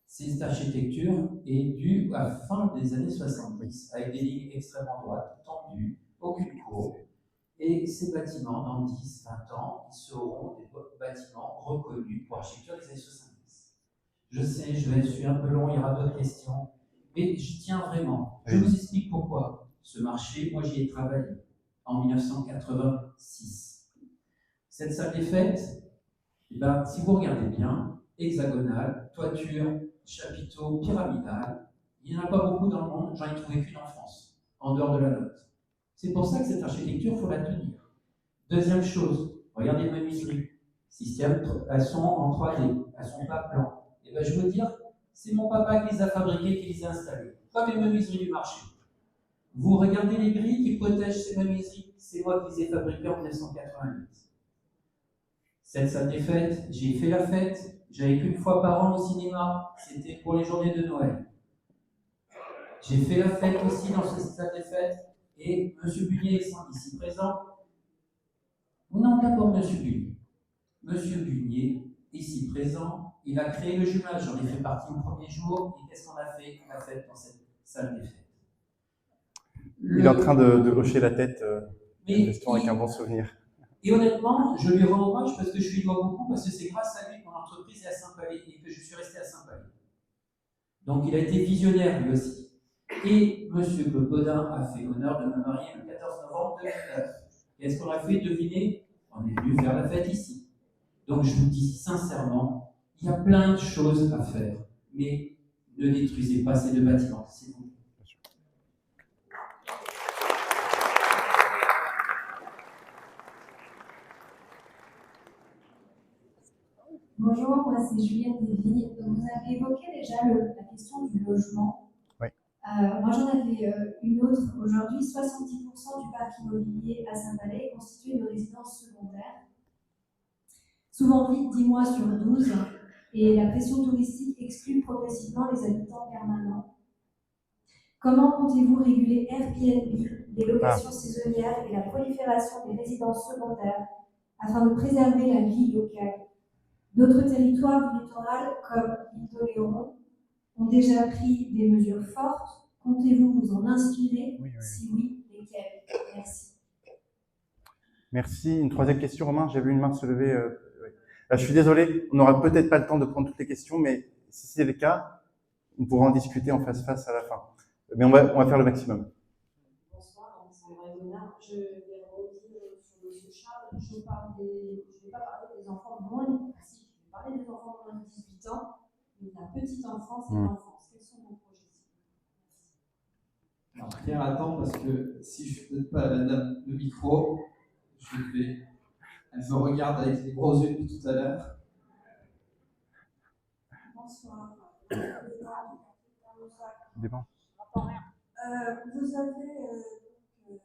S7: Cette architecture est due à la fin des années 70, avec des lignes extrêmement droites, tendues, aucune courbe. Et ces bâtiments, dans 10-20 ans, ils seront des bâtiments reconnus pour l'architecture des années 70. Je sais, je suis un peu long, il y aura d'autres questions, mais j'y tiens vraiment. Je vous explique pourquoi. Ce marché, moi j'y ai travaillé en 1986. Cette salle des fêtes, eh ben, si vous regardez bien, hexagonale, toiture, chapiteau, pyramidal, il n'y en a pas beaucoup dans le monde, j'en ai trouvé qu'une en France, en dehors de la note. C'est pour ça que cette architecture, il faut la tenir. Deuxième chose, regardez les menuiseries. Système, elles sont en 3D, elles sont pas plan. Et bien, je veux dire, c'est mon papa qui les a fabriquées, qui les a installées. Comme les menuiseries du marché. Vous regardez les grilles qui protègent ces menuiseries, c'est moi qui les ai fabriquées en 1988. Cette salle des fêtes, j'ai fait la fête, j'allais qu'une fois par an au cinéma, c'était pour les journées de Noël. J'ai fait la fête aussi dans cette salle des fêtes, et M. Bullier étant ici présent, non, d'abord M. Bullier. M. Bullier, ici présent, il a créé le jumelage, j'en ai fait partie le premier jour, et qu'est-ce qu'on a fait? On a fait dans cette salle des fêtes.
S1: Il est en train de hocher la tête, avec un bon souvenir.
S7: Et honnêtement, je lui rends hommage parce que je lui dois beaucoup, parce que c'est grâce à lui que mon entreprise est à Saint-Palais et que je suis resté à Saint-Palais. Donc il a été visionnaire lui aussi. Et M. Claude Baudin a fait l'honneur de me marier le 14 novembre 2009. Qu'est-ce qu'on a fait? Devinez? On est venu faire la fête ici. Donc je vous dis sincèrement, il y a plein de choses à faire. Mais ne détruisez pas ces deux bâtiments, s'il vous plaît.
S8: Bonjour, moi c'est Juliette Déville. Vous avez évoqué déjà la question du logement.
S1: Oui.
S8: Moi j'en avais une autre. Aujourd'hui, 70% du parc immobilier à Saint-Palais est constitué de résidences secondaires, souvent vides 10 mois sur 12, et la pression touristique exclut progressivement les habitants permanents. Comment comptez-vous réguler Airbnb, les locations saisonnières et la prolifération des résidences secondaires afin de préserver la vie locale? D'autres territoires du littoral, comme l'île d'Oléron, ont déjà pris des mesures fortes. Comptez-vous vous en inspirer? Si oui, lesquelles? Merci.
S1: Merci. Une troisième question, Romain. J'ai vu une main se lever. Oui. Je suis désolé, on n'aura peut-être pas le temps de prendre toutes les questions, mais si c'est le cas, on pourra en discuter en face-face à la fin. Mais on va faire le maximum.
S4: Bonsoir, Sandra Léonard. Je vais rebondir sur M. Charles. Je ne vais pas parler des enfants de moins de, si, je vais parler des enfants de moins de 18 ans, mais la petite enfance et l'enfance. Quels sont vos projets?
S7: Alors, Claire attend parce que si je ne donne pas à madame le micro, elle me regarde avec les gros yeux depuis tout à l'heure.
S9: Bonsoir.
S1: Débat.
S9: Vous avez sur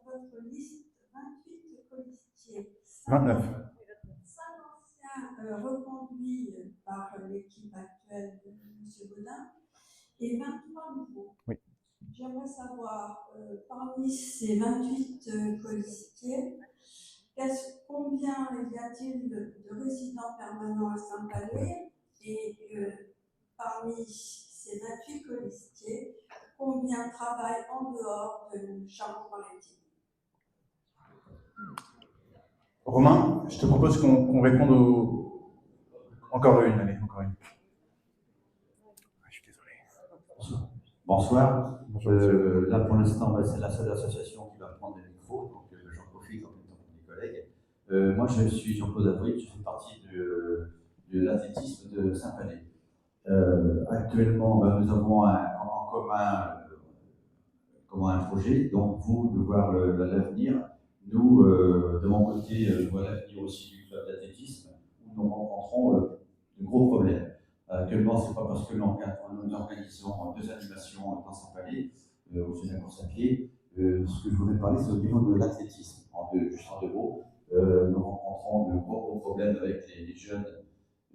S9: votre liste 28 colistiers.
S1: 29.
S9: 5 anciens reconduits par l'équipe actuelle de M. Gaudin et 23 nouveaux.
S1: Oui.
S9: J'aimerais savoir, parmi ces 28 colistiers, combien y a-t-il de résidents permanents à Saint-Palais et parmi ces 28 colistiers, combien travaillent en dehors de Charles-Colentin?
S1: Romain, je te propose qu'on réponde encore une. Allez, encore une. Je suis désolé.
S10: Bonsoir.
S1: Bonjour, monsieur.
S10: Là, pour l'instant, c'est la seule association qui va prendre le micro, donc j'en profite en même temps pour mes collègues. Moi, je suis Jean-Claude Avril, je fais partie de l'athlétisme de Saint-Palais. Actuellement, nous avons en commun un projet, donc vous, de voir l'avenir. Nous, de mon côté, je vois l'avenir aussi du club d'athlétisme, où nous rencontrons de gros problèmes. Actuellement, ce n'est pas parce que nous organisons 2 animations dans Saint-Palais, où c'est la course à pied. Ce que je voudrais parler, c'est au niveau de l'athlétisme. Juste en 2 mots, nous rencontrons de gros problèmes avec les jeunes.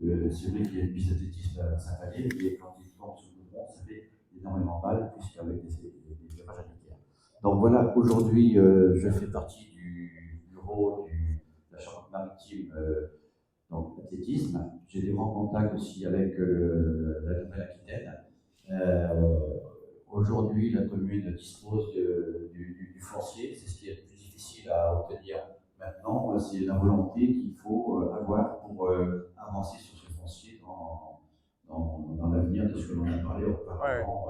S10: C'est vrai qu'il y a une piste d'athlétisme à Saint-Palais, et quand ils tombent sur le goudron, ça fait énormément mal, puisqu'avec des virages à l'équerre. Donc voilà, aujourd'hui, je fais partie du bureau de la Chambre maritime donc l'athlétisme. J'ai des grands contacts aussi avec la Nouvelle-Aquitaine. Aujourd'hui, la commune dispose du foncier, c'est ce qui est le plus difficile à obtenir maintenant. C'est la volonté qu'il faut avoir pour avancer sur ce foncier dans l'avenir de ce que l'on a parlé auparavant,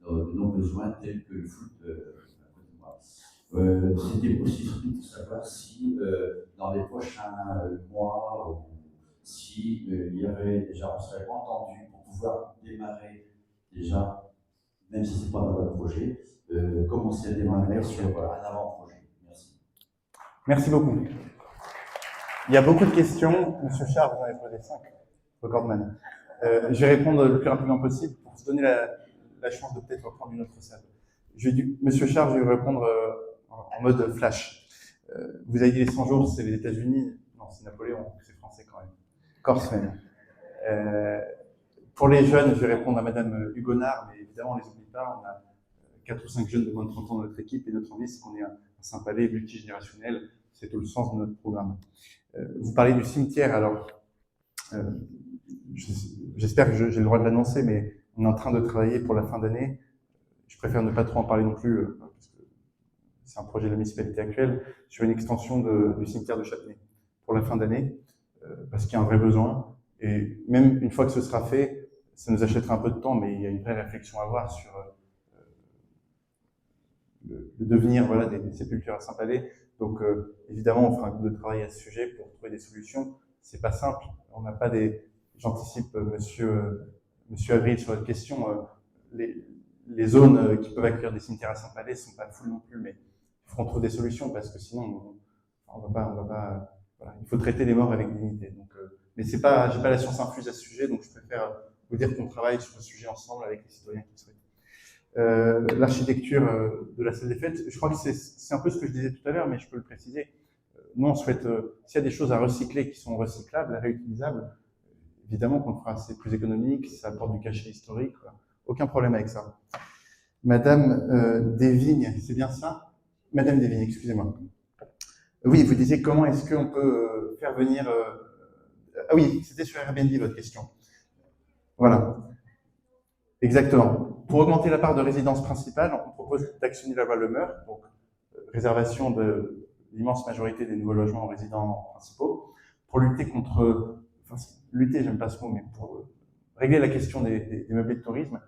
S10: de nos besoins tels que le foot. C'était aussi surtout pour savoir si dans les prochains mois, ou si il y avait déjà, on serait entendu pour pouvoir démarrer déjà, même si ce n'est pas dans votre projet, commencer à démarrer sur un avant-projet. Merci.
S1: Merci beaucoup. Il y a beaucoup de questions. Monsieur Charles, vous en avez posé 5. Recordman. Je vais répondre le plus rapidement possible pour se donner la chance de peut-être reprendre une autre salle. Monsieur Charles, je vais répondre en mode flash. Vous avez dit les 100 jours, c'est les États-Unis. Non, c'est Napoléon, c'est français quand même. Corse même. Pour les jeunes, je vais répondre à Madame Hugonard, mais évidemment, on ne les oublie pas. On a 4 ou 5 jeunes de moins de 30 ans dans notre équipe, et notre envie, c'est qu'on ait un Saint-Palais multigénérationnel. C'est tout le sens de notre programme. Vous parlez du cimetière, alors j'espère que j'ai le droit de l'annoncer, mais on est en train de travailler pour la fin d'année. Je préfère ne pas trop en parler non plus, parce que c'est un projet de la municipalité actuelle, sur une extension du cimetière de Châtenay pour la fin d'année, parce qu'il y a un vrai besoin. Et même une fois que ce sera fait, ça nous achètera un peu de temps, mais il y a une vraie réflexion à avoir sur le devenir des sépultures à Saint-Palais. Donc évidemment, on fera un groupe de travail à ce sujet pour trouver des solutions. C'est pas simple. On n'a pas des. J'anticipe Monsieur Avril, sur votre question, les zones qui peuvent accueillir des cimetières à Saint-Palais ne sont pas full non plus, mais il faut trouver des solutions parce que sinon, on va pas, voilà, il faut traiter les morts avec dignité. Donc, mais j'ai pas la science infuse à ce sujet, donc je préfère vous dire qu'on travaille sur ce sujet ensemble avec les citoyens qui le souhaitent. L'architecture de la salle des fêtes, je crois que c'est un peu ce que je disais tout à l'heure, mais je peux le préciser. Nous, on souhaite, s'il y a des choses à recycler qui sont recyclables, réutilisables, évidemment qu'on le fera, c'est plus économique, ça apporte du cachet historique, quoi. Aucun problème avec ça. Madame Desvignes, c'est bien ça? Madame Desvignes, excusez-moi. Oui, vous disiez comment est-ce qu'on peut faire venir... Ah oui, c'était sur Airbnb votre question. Voilà. Exactement. Pour augmenter la part de résidence principale, on propose d'actionner la loi Le Meur, donc réservation de l'immense majorité des nouveaux logements aux résidents principaux, pour lutter contre... Enfin, lutter, j'aime pas ce mot, mais pour régler la question des meublés de tourisme.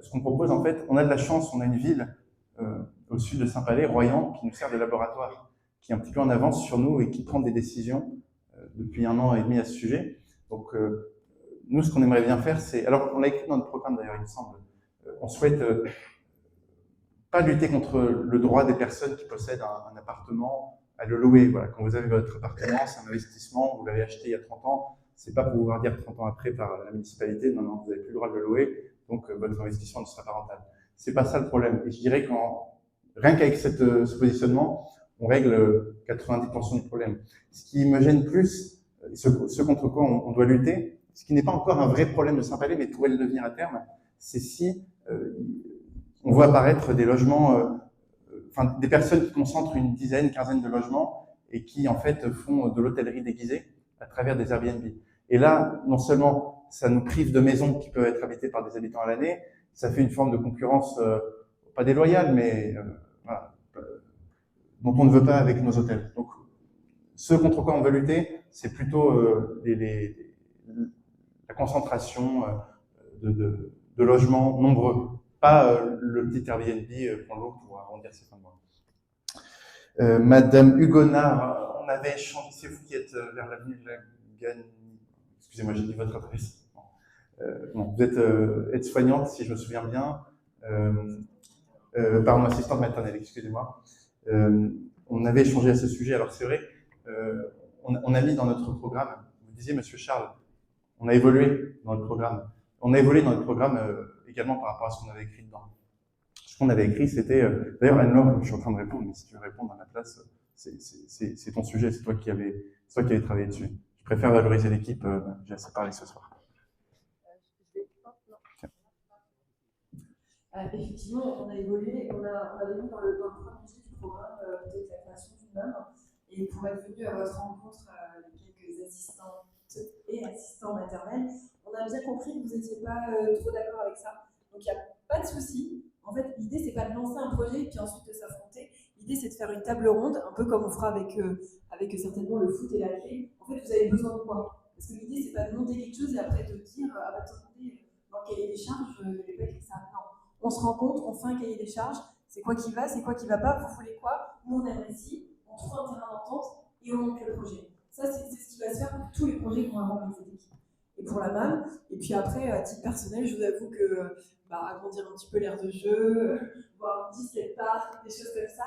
S1: Ce qu'on propose, en fait, on a de la chance, on a une ville au sud de Saint-Palais, Royan, qui nous sert de laboratoire, qui est un petit peu en avance sur nous et qui prend des décisions depuis 1 an et demi à ce sujet. Donc, nous, ce qu'on aimerait bien faire, c'est... Alors, on l'a écrit dans notre programme, d'ailleurs, il me semble. On souhaite pas lutter contre le droit des personnes qui possèdent un appartement à le louer. Voilà, quand vous avez votre appartement, c'est un investissement, vous l'avez acheté il y a 30 ans, c'est pas pour pouvoir dire 30 ans après par la municipalité, non, vous n'avez plus le droit de le louer, donc votre investissement ne sera pas rentable. C'est pas ça le problème. Et je dirais rien qu'avec ce positionnement, on règle 90% du problème. Ce qui me gêne plus, ce contre quoi on doit lutter, ce qui n'est pas encore un vrai problème de Saint-Palais, mais pourrait le devenir à terme, c'est si on voit apparaître des logements, enfin des personnes qui concentrent une dizaine, quinzaine de logements et qui en fait font de l'hôtellerie déguisée à travers des Airbnb. Et là, non seulement ça nous prive de maisons qui peuvent être habitées par des habitants à l'année, ça fait une forme de concurrence, pas déloyale, mais voilà, dont on ne veut pas avec nos hôtels. Donc, ce contre quoi on veut lutter, c'est plutôt la concentration de logements nombreux, pas le petit Airbnb qu'on loue pour arrondir ses fins de mois. Madame Hugonard, on avait échangé, c'est vous qui êtes vers l'avenue de la Gagne. Excusez-moi, j'ai dit votre adresse. Non, vous êtes aide-soignante, si je me souviens bien. Pardon, assistante maternelle, excusez-moi. On avait échangé à ce sujet. Alors c'est vrai, on a mis dans notre programme, vous disiez, Monsieur Charles, on a évolué dans le programme. On a évolué dans notre programme également par rapport à ce qu'on avait écrit dedans. Ce qu'on avait écrit, c'était... D'ailleurs, Anne-Laure, je suis en train de répondre, mais si tu veux répondre à ma place, c'est ton sujet, c'est toi qui avais travaillé dessus. Je préfère valoriser l'équipe, j'ai assez parlé ce soir.
S4: Effectivement, on a évolué, on avait mis dans le premier budget du programme peut-être la création d'une âme, et pour être venu à votre rencontre, quelques assistantes et assistants maternels, on a bien compris que vous n'étiez pas trop d'accord avec ça. Donc il n'y a pas de souci. En fait, l'idée, c'est pas de lancer un projet et puis ensuite de s'affronter. L'idée, c'est de faire une table ronde, un peu comme on fera avec certainement le foot et la clé. En fait, vous avez besoin de quoi? Parce que l'idée, c'est pas de monter quelque chose et après de dire ah bah attendez, dans le cahier des charges, je n'avais pas écrit ça. Non. On se rencontre, on fait un cahier des charges, c'est quoi qui va pas, vous voulez quoi, nous on aimerait ci, on trouve un terrain d'entente et on monte le projet. Ça, c'est ce qui va se faire pour tous les projets qu'on va avoir dans cette équipe. Et pour la MAM, et puis après, à titre personnel, je vous avoue que agrandir un petit peu l'aire de jeu, voir 10 hectares, des choses comme ça,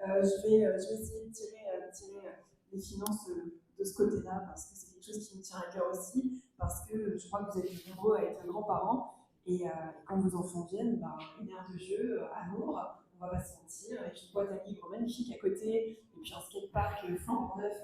S4: je vais essayer de tirer les finances de ce côté-là, parce que c'est quelque chose qui me tient à cœur aussi, parce que je crois que vous êtes nombreux à être grands-parents. Et quand vos enfants viennent, une aire de jeu à l'ombre, on va pas se mentir, avec une boîte à livres magnifique à côté, et puis un skatepark flambant neuf,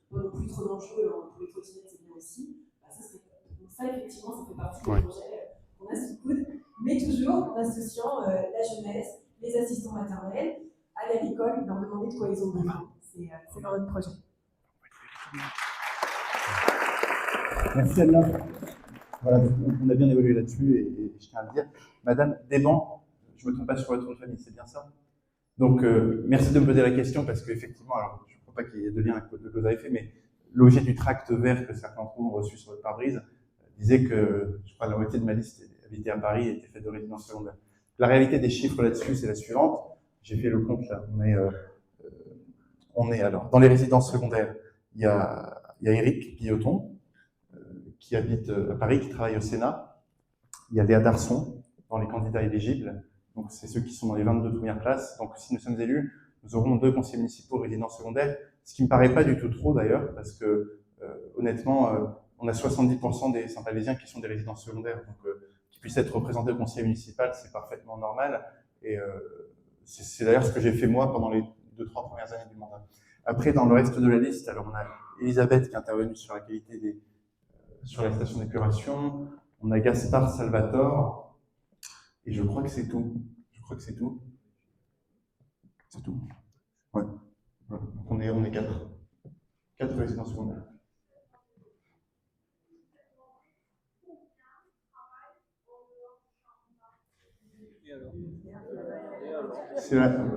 S4: pas non plus trop dangereux, pour les trottinettes c'est bien aussi, ça serait top. Donc ça effectivement, ça fait partie des projets qu'on a sous le coude, mais toujours en associant la jeunesse, les assistants maternels, aller à l'école, leur demander de quoi ils ont besoin. C'est dans notre projet.
S1: Merci Anna. Voilà, on a bien évolué là-dessus et je tiens à le dire. Madame Desmans, je ne me trompe pas sur votre nom de famille, c'est bien ça? Donc, merci de me poser la question parce qu'effectivement, alors je ne crois pas qu'il y ait de lien avec de cause à effet, mais l'objet du tract vert que certains d'entre vous ont reçu sur votre pare-brise disait que, je crois, la moitié de ma liste habitait à Paris et était faite de résidences secondaires. La réalité des chiffres là-dessus, c'est la suivante. J'ai fait le compte là. On est alors dans les résidences secondaires. Il y a Eric Guilloton, qui habite à Paris, qui travaille au Sénat. Il y a Léa Darson dans les candidats éligibles. Donc, c'est ceux qui sont dans les 22 premières places. Donc, si nous sommes élus, nous aurons 2 conseillers municipaux résidents secondaires, ce qui me paraît pas du tout trop d'ailleurs, parce que honnêtement, on a 70% des Saint-Palaisiens qui sont des résidents secondaires. Donc, qu'ils puissent être représentés au conseil municipal, c'est parfaitement normal. Et c'est d'ailleurs ce que j'ai fait moi pendant les 2-3 premières années du mandat. Après, dans le reste de la liste, alors on a Elisabeth qui est intervenue sur la qualité sur la station d'épuration, on a Gaspard Salvatore, et je crois que c'est tout. C'est tout. Ouais. Voilà. Donc on est 4. 4 résidents secondaires.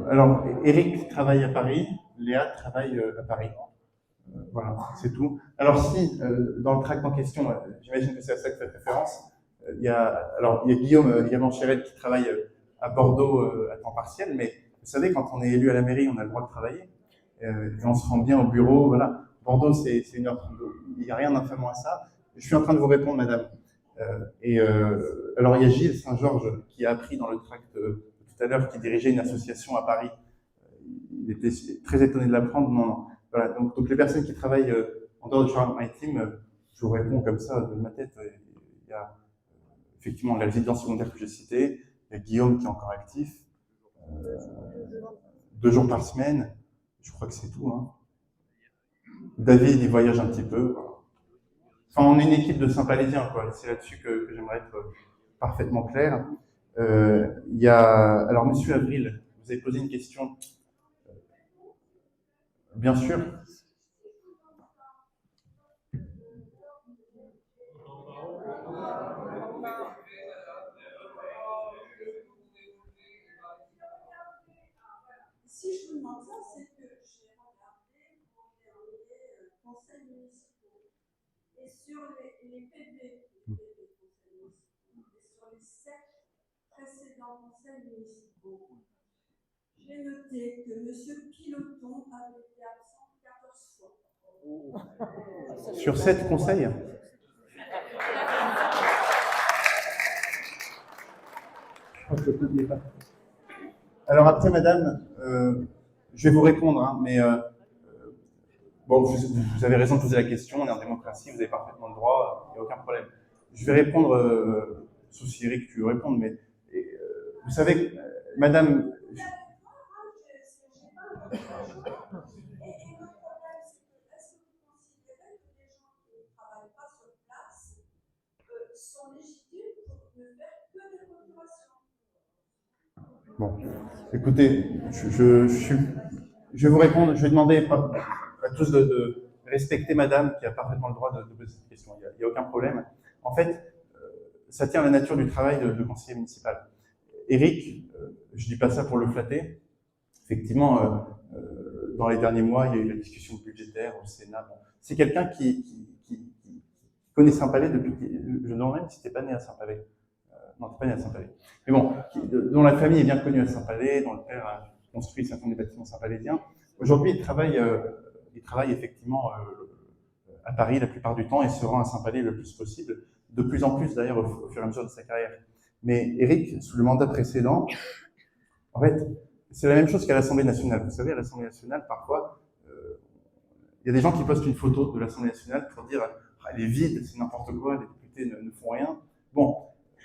S1: Alors, Eric travaille à Paris, Léa travaille à Paris. Voilà, c'est tout. Alors si, dans le tract en question, j'imagine que c'est à ça que vous faites référence, il y a Guillaume Diamant-Chéret qui travaille à Bordeaux à temps partiel, mais vous savez, quand on est élu à la mairie, on a le droit de travailler, et on se rend bien au bureau, voilà. Bordeaux, c'est 1h32, il n'y a rien d'infamant à ça. Je suis en train de vous répondre, madame. Alors il y a Gilles Saint-Georges qui a appris dans le tract tout à l'heure, qui dirigeait une association à Paris. Il était très étonné de l'apprendre. Non. Voilà. Donc les personnes qui travaillent en dehors du Charente-Maritime, je vous réponds comme ça de ma tête. Il y a effectivement la résidence secondaire que j'ai citée, il y a Guillaume qui est encore actif, 2 jours par semaine, je crois que c'est tout. Hein. David, il voyage un petit peu. Voilà. Enfin, on est une équipe de Saint-Palaisiens, quoi. C'est là-dessus que j'aimerais être parfaitement clair. Il y a... Alors, Monsieur Avril, vous avez posé une question. Bien sûr.
S9: Si je vous demande ça, c'est que j'ai regardé mon dernier conseil municipal. Et sur les PV conseils municipaux, et sur les 7 précédents conseils municipaux, j'ai noté que M. Piloton avait été absent 14 fois.
S1: Sur 7 conseils? Alors après, madame, je vais vous répondre, hein, mais bon, vous avez raison de poser la question, on est en démocratie, vous avez parfaitement le droit, il n'y a aucun problème. Je vais répondre, sauf si Eric, tu veux répondre, mais vous savez, madame... Bon, écoutez, je vais vous répondre, je vais demander à tous de respecter madame qui a parfaitement le droit de poser cette question, il n'y a aucun problème. En fait, ça tient à la nature du travail de conseiller municipal. Eric, je ne dis pas ça pour le flatter, effectivement, dans les derniers mois, il y a eu la discussion budgétaire au Sénat. Bon, c'est quelqu'un qui connaît Saint-Palais depuis... Je me demande même si tu n'es pas né à Saint-Palais. Non, tu n'es pas né à Saint-Palais. Mais bon, dont la famille est bien connue à Saint-Palais, dont le père a construit certains des bâtiments saint-palaisiens. Aujourd'hui, il travaille effectivement à Paris la plupart du temps et se rend à Saint-Palais le plus possible, de plus en plus d'ailleurs au fur et à mesure de sa carrière. Mais Eric, sous le mandat précédent, en fait, c'est la même chose qu'à l'Assemblée nationale. Vous savez, à l'Assemblée nationale, parfois, il y a des gens qui postent une photo de l'Assemblée nationale pour dire « elle est vide, c'est n'importe quoi, les députés ne font rien ». Bon,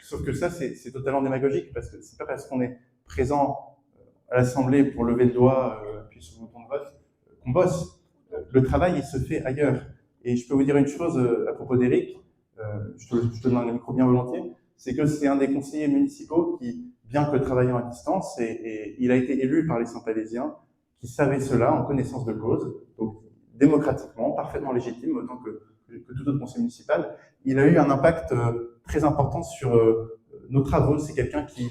S1: sauf que ça, c'est totalement démagogique, parce que c'est pas parce qu'on est présent à l'Assemblée pour lever le doigt, puis sur le bouton de vote, qu'on bosse. Le travail, il se fait ailleurs. Et je peux vous dire une chose à propos d'Éric, je te donne le micro bien volontiers, c'est que c'est un des conseillers municipaux qui, bien que travaillant à distance, et il a été élu par les Saint-Palaisiens, qui savaient cela en connaissance de cause, donc démocratiquement, parfaitement légitime, autant que tout autre conseil municipal. Il a eu un impact très important sur nos travaux. C'est quelqu'un qui,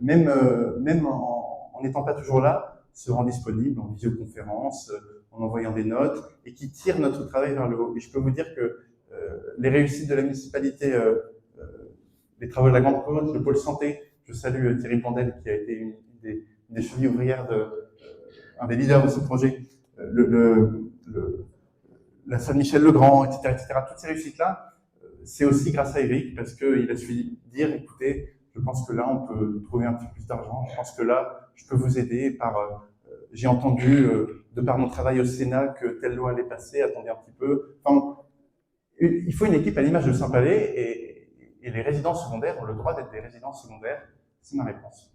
S1: même en n'étant pas toujours là, se rend disponible en visioconférence, en envoyant des notes, et qui tire notre travail vers le haut. Et je peux vous dire que les réussites de la municipalité, les travaux de la Grande Côte, le pôle santé, je salue Thierry Blondel, qui a été une des chevilles ouvrières, un des leaders de ce projet, la Saint-Michel-le-Grand, etc., etc. Toutes ces réussites-là c'est aussi grâce à Eric, parce qu'il a su dire, écoutez, je pense que là, on peut trouver un petit peu plus d'argent, je pense que là, je peux vous aider par... j'ai entendu, de par mon travail au Sénat, que telle loi allait passer, attendez un petit peu. Enfin, il faut une équipe à l'image de Saint-Palais, et les résidences secondaires ont le droit d'être des résidences secondaires. C'est ma réponse.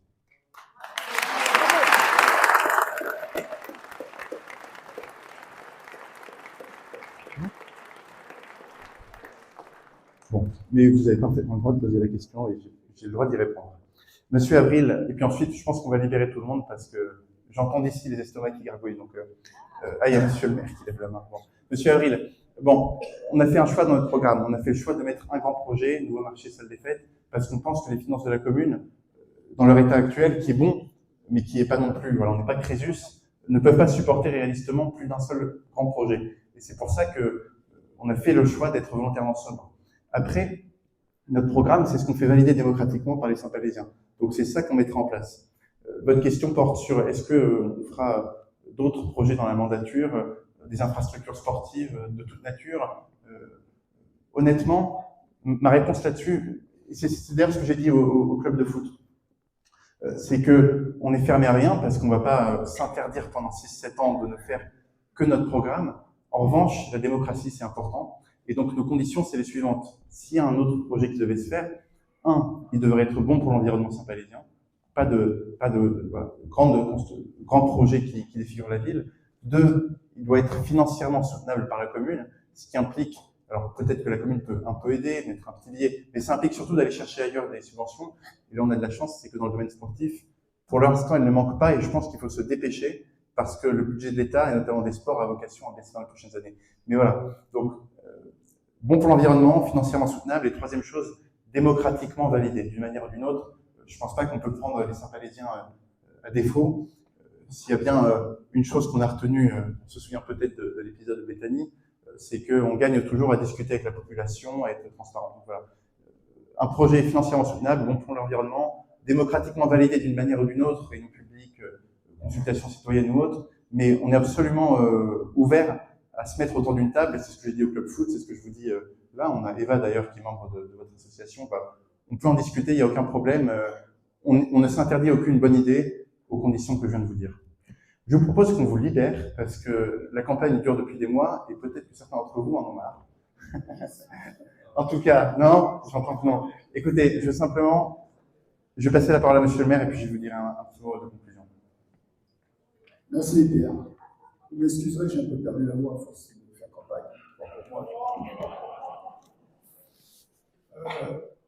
S1: Bon, mais vous avez parfaitement le droit de poser la question et j'ai le droit d'y répondre. Monsieur Avril, et puis ensuite, je pense qu'on va libérer tout le monde parce que j'entends d'ici les estomacs qui gargouillent. Donc, il y a Monsieur le maire qui lève la main. Bon. Monsieur Avril, bon, on a fait un choix dans notre programme. On a fait le choix de mettre un grand projet, nouveau marché, salle des fêtes, parce qu'on pense que les finances de la commune, dans leur état actuel, qui est bon, mais qui n'est pas non plus, voilà, on n'est pas Crésus, ne peuvent pas supporter réalistement plus d'un seul grand projet. Et c'est pour ça qu'on a fait le choix d'être volontairement sobre. Après, notre programme, c'est ce qu'on fait valider démocratiquement par les Saint-Palésiens. Donc c'est ça qu'on mettra en place. Votre question porte sur est-ce qu'on fera d'autres projets dans la mandature, des infrastructures sportives de toute nature. Honnêtement, ma réponse là-dessus, c'est d'ailleurs ce que j'ai dit au club de foot. C'est qu'on est fermé à rien parce qu'on ne va pas s'interdire pendant 6-7 ans de ne faire que notre programme. En revanche, la démocratie, c'est important. Et donc, nos conditions, c'est les suivantes. S'il y a un autre projet qui devait se faire, il devrait être bon pour l'environnement saint-palésien. Pas de voilà, grand projet qui défigure la ville. 2, il doit être financièrement soutenable par la commune, ce qui implique, alors peut-être que la commune peut un peu aider, mettre un petit billet, mais ça implique surtout d'aller chercher ailleurs des subventions. Et là, on a de la chance, c'est que dans le domaine sportif, pour l'instant, il ne manque pas, et je pense qu'il faut se dépêcher, parce que le budget de l'État, et notamment des sports, a vocation à baisser dans les prochaines années. Mais voilà, donc, bon pour l'environnement, financièrement soutenable, et troisième chose, démocratiquement validé, d'une manière ou d'une autre. Je ne pense pas qu'on peut prendre les Saint-Palésiens à défaut. S'il y a bien une chose qu'on a retenue, on se souvient peut-être de l'épisode de Bethany, c'est qu'on gagne toujours à discuter avec la population, à être transparent. Donc, voilà. Un projet financièrement soutenable, bon pour l'environnement, démocratiquement validé d'une manière ou d'une autre, réunion publique, consultation citoyenne ou autre, mais on est absolument ouvert à se mettre autour d'une table, et c'est ce que j'ai dit au Club Foot, c'est ce que je vous dis là, on a Eva d'ailleurs qui est membre de votre association, on peut en discuter, il n'y a aucun problème, on ne s'interdit aucune bonne idée aux conditions que je viens de vous dire. Je vous propose qu'on vous libère, parce que la campagne dure depuis des mois, et peut-être que certains d'entre vous en ont marre. En tout cas, non, j'entends que non. Écoutez, je vais passer la parole à Monsieur le maire, et puis je vais vous dire un petit mot de conclusion.
S11: Merci Pierre. Vous m'excuserez, j'ai un peu perdu la voix à force de faire campagne.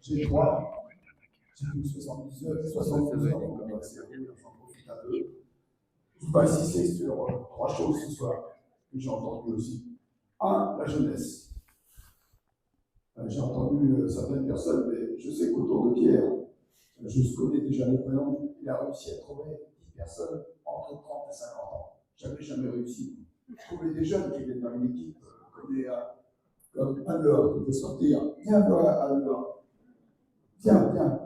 S11: J'ai 72 heures, donc j'en profite un peu. Je vais insister sur 3 choses ce soir que j'ai entendues aussi. 1, la jeunesse. J'ai entendu certaines personnes, mais je sais qu'autour de Pierre, je connais déjà les prénoms, il a réussi à trouver 10 personnes entre 30 et 50 ans. Jamais réussi. Trouver des jeunes qui viennent dans une équipe comme Anne-Laure, qui peut sortir. Viens voir Anne-Laure. Viens.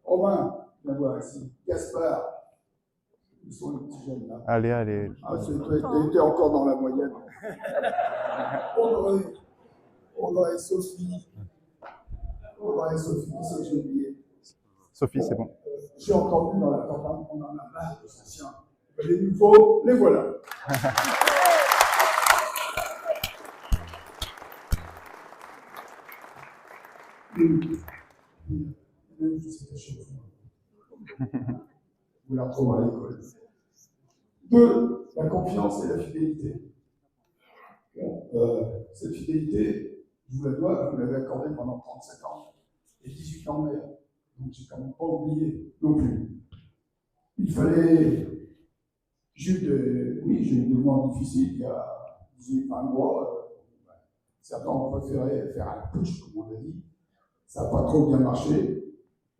S11: Romain, viens voir ici. Gaspard. Ils sont les petits jeunes là.
S1: Allez.
S11: Ah, t'es encore dans la moyenne. Audrey, Sophie. Qui c'est que j'ai oublié?
S1: Sophie, c'est bon.
S11: J'ai entendu dans la campagne qu'on en a marre de anciens. Les nouveaux, les voilà. Vous la retrouverez à l'école. 2, la confiance et la fidélité. Cette fidélité, je vous la dois, vous l'avez accordée pendant 37 ans et 18 ans maire. Donc j'ai quand même pas oublié non plus. Il fallait. J'ai eu des moments difficiles il y a 18-20 mois. Certains ont préféré faire un putsch, comme on a dit. Ça n'a pas trop bien marché.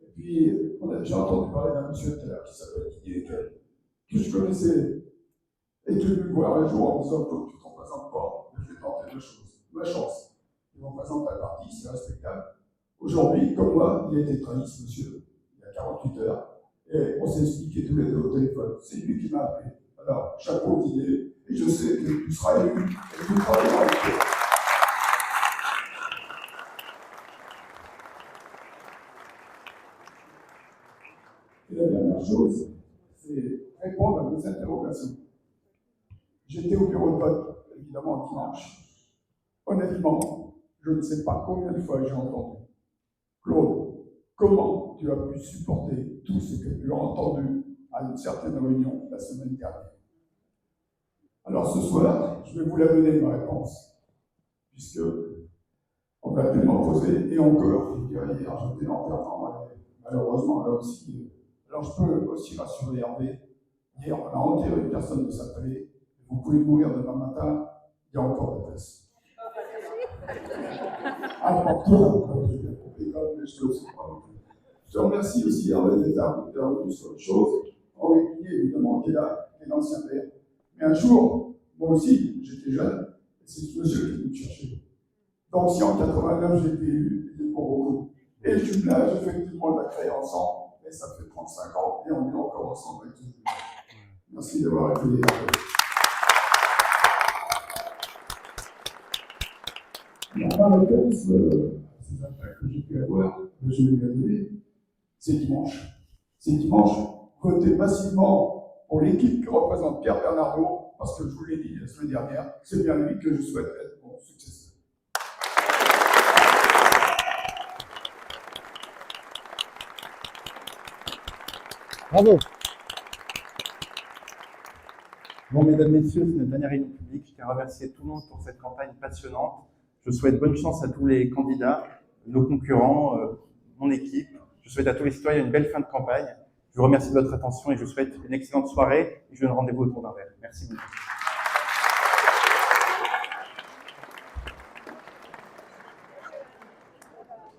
S11: Et puis, j'ai entendu parler d'un monsieur tout à l'heure qui s'appelle Didier Lequel, que je connaissais, et qui est venu me voir un jour en disant que tu ne te représentes pas, je vais tenter ma chance. Il me représente la partie, c'est respectable. Aujourd'hui, comme moi, il a été trahi, ce monsieur, il y a 48 heures, et on s'est expliqué tous les deux au téléphone. C'est lui qui m'a appelé. Alors, chapeau Didier, et je sais que tu seras élu, et tu travailleras avec toi. première chose, c'est répondre à vos interrogations. J'étais au bureau de vote, évidemment, dimanche. Honnêtement, je ne sais pas combien de fois j'ai entendu. Claude, comment tu as pu supporter tout ce que tu as entendu à une certaine réunion la semaine dernière? Alors ce soir, je vais vous la donner, ma réponse, puisque on l'a tellement posé, et encore, je dirais, hier, j'étais l'enterrement, malheureusement, là aussi. Alors je peux aussi rassurer Hervé, hier, on a enterré une personne de sa télé, vous pouvez mourir demain matin, il y a encore des places. Ah, pas pour, j'ai bien compris quand même les choses. Je te remercie aussi, Hervé, d'être revenu sur une chose. Henri Piguet, évidemment, qui est là, qui est l'ancien maire. Mais un jour, moi aussi, j'étais jeune, et c'est ce monsieur qui est venu me chercher. Donc, si en 89 j'ai été élu, c'était pour beaucoup. Et le jumelage, effectivement, on l'a créé ensemble, et ça fait 35 ans, et on est encore ensemble avec tout le monde. Merci d'avoir été là. Ma réponse à ces attaques que j'ai pu avoir, je vais lui donner, c'est dimanche. C'est dimanche. Votez massivement pour l'équipe que représente Pierre Bernardo, parce que je vous l'ai dit la semaine dernière, c'est bien lui que je souhaite être mon successeur.
S1: Bravo. Bon, mesdames, messieurs, c'est notre dernière réunion publique. Je tiens à remercier tout le monde pour cette campagne passionnante. Je souhaite bonne chance à tous les candidats, nos concurrents, mon équipe. Je souhaite à tous les citoyens une belle fin de campagne. Je vous remercie de votre attention et je vous souhaite une excellente soirée. Et je vous donne rendez-vous autour d'un verre. Merci beaucoup.